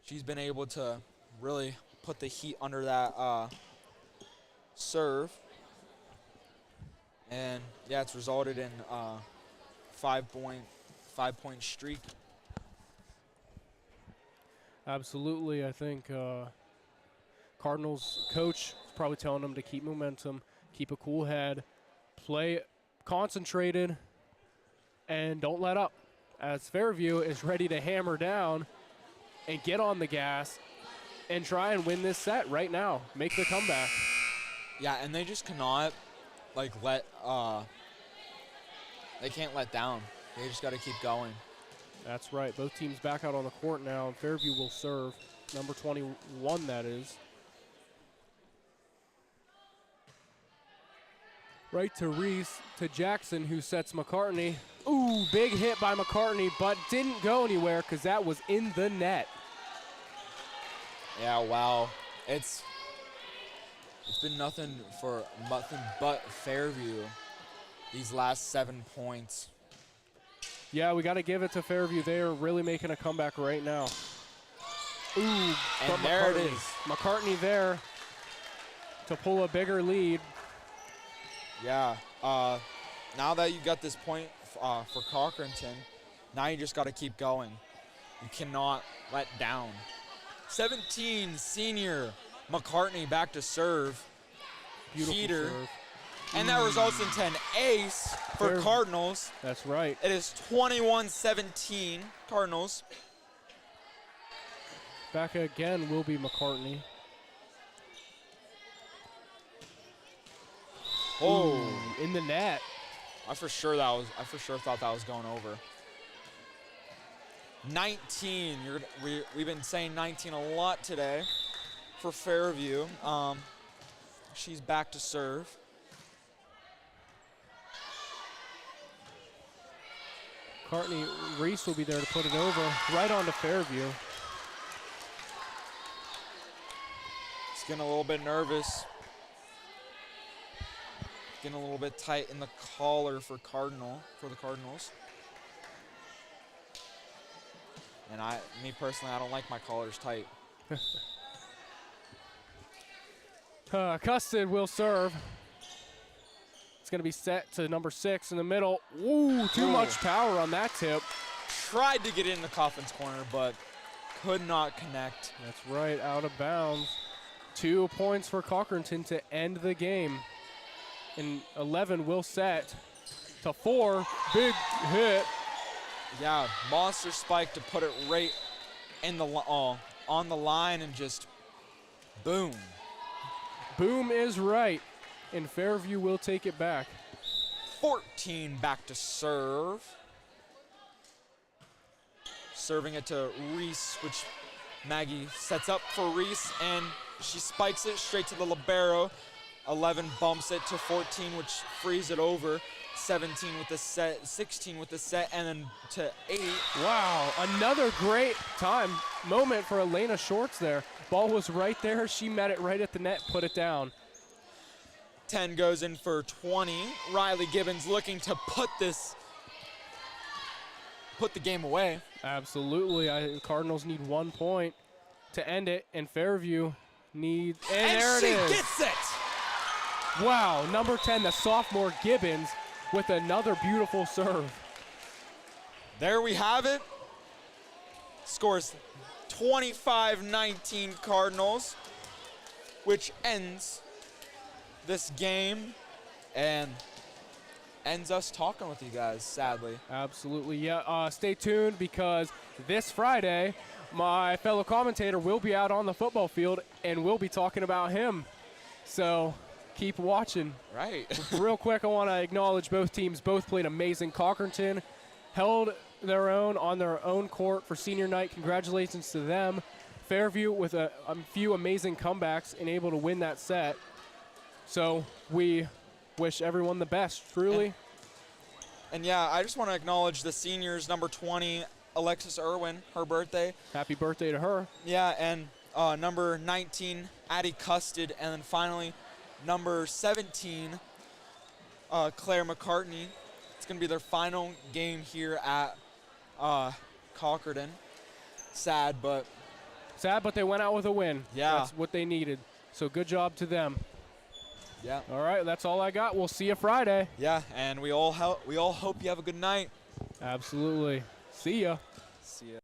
She's been able to really put the heat under that serve. And yeah, it's resulted in a 5-point streak. Absolutely. I think Cardinals coach is probably telling them to keep momentum, keep a cool head, play concentrated, and don't let up. As Fairview is ready to hammer down and get on the gas and try and win this set right now, make the comeback. Yeah, and they just cannot, like, they can't let down. They just got to keep going. That's right. Both teams back out on the court now, and Fairview will serve. Number 21, that is. Right to Reese, to Jackson, who sets McCartney. Ooh, big hit by McCartney, but didn't go anywhere because that was in the net. Yeah, wow. It's been nothing but Fairview these last 7 points. Yeah, we got to give it to Fairview. They are really making a comeback right now. Ooh, and there it is. McCartney there to pull a bigger lead. Yeah. Now that you got this point for Cochranton, now you just got to keep going. You cannot let down. 17, senior McCartney back to serve. Beautiful Heater. serve. And that results into an ace for Cardinals. That's right. It is 21-17 Cardinals. Back again will be McCartney. Oh, ooh, in the net. I for sure thought that was going over. 19. We've been saying 19 a lot today for Fairview. She's back to serve. McCartney, Reese will be there to put it over, right onto Fairview. He's getting a little bit nervous. Getting a little bit tight in the collar for the Cardinals. And me personally, I don't like my collars tight. Custard will serve. It's going to be set to number 6 in the middle. Ooh, too much power on that tip. Tried to get in the Coffin's corner, but could not connect. That's right, out of bounds. 2 points for Cochranton to end the game. And 11 will set to 4. Big hit. Yeah, monster spike to put it right in the on the line and just boom. Boom is right, and Fairview will take it back. 14 back to serve. Serving it to Reese, which Maggie sets up for Reese, and she spikes it straight to the libero. 11 bumps it to 14, which frees it over. 17 with the set, 16 with the set, and then to 8. Wow, another great moment for Elena Shorts there. Ball was right there. She met it right at the net, put it down. 10 goes in for 20. Riley Gibbons looking to put the game away. Absolutely. Cardinals need 1 point to end it, and Fairview needs. And there it she is. Gets it. Wow, number 10, the sophomore Gibbons, with another beautiful serve. There we have it. Scores 25-19 Cardinals, which ends this game and ends us talking with you guys, sadly. Absolutely, yeah. Stay tuned because this Friday, my fellow commentator will be out on the football field and we'll be talking about him. So keep watching. Right. Real quick, I want to acknowledge both teams. Both played amazing. Cochranton held their own on their own court for senior night. Congratulations to them. Fairview with a few amazing comebacks and able to win that set. So we wish everyone the best, truly. And yeah, I just want to acknowledge the seniors, number 20, Alexis Irwin, her birthday. Happy birthday to her. Yeah, and number 19, Addie Custard, and then finally number 17, Claire McCartney. It's going to be their final game here at Cochranton. Sad, but they went out with a win. Yeah. That's what they needed. So good job to them. Yeah. All right, that's all I got. We'll see you Friday. Yeah, and we all hope you have a good night. Absolutely. See ya. See ya.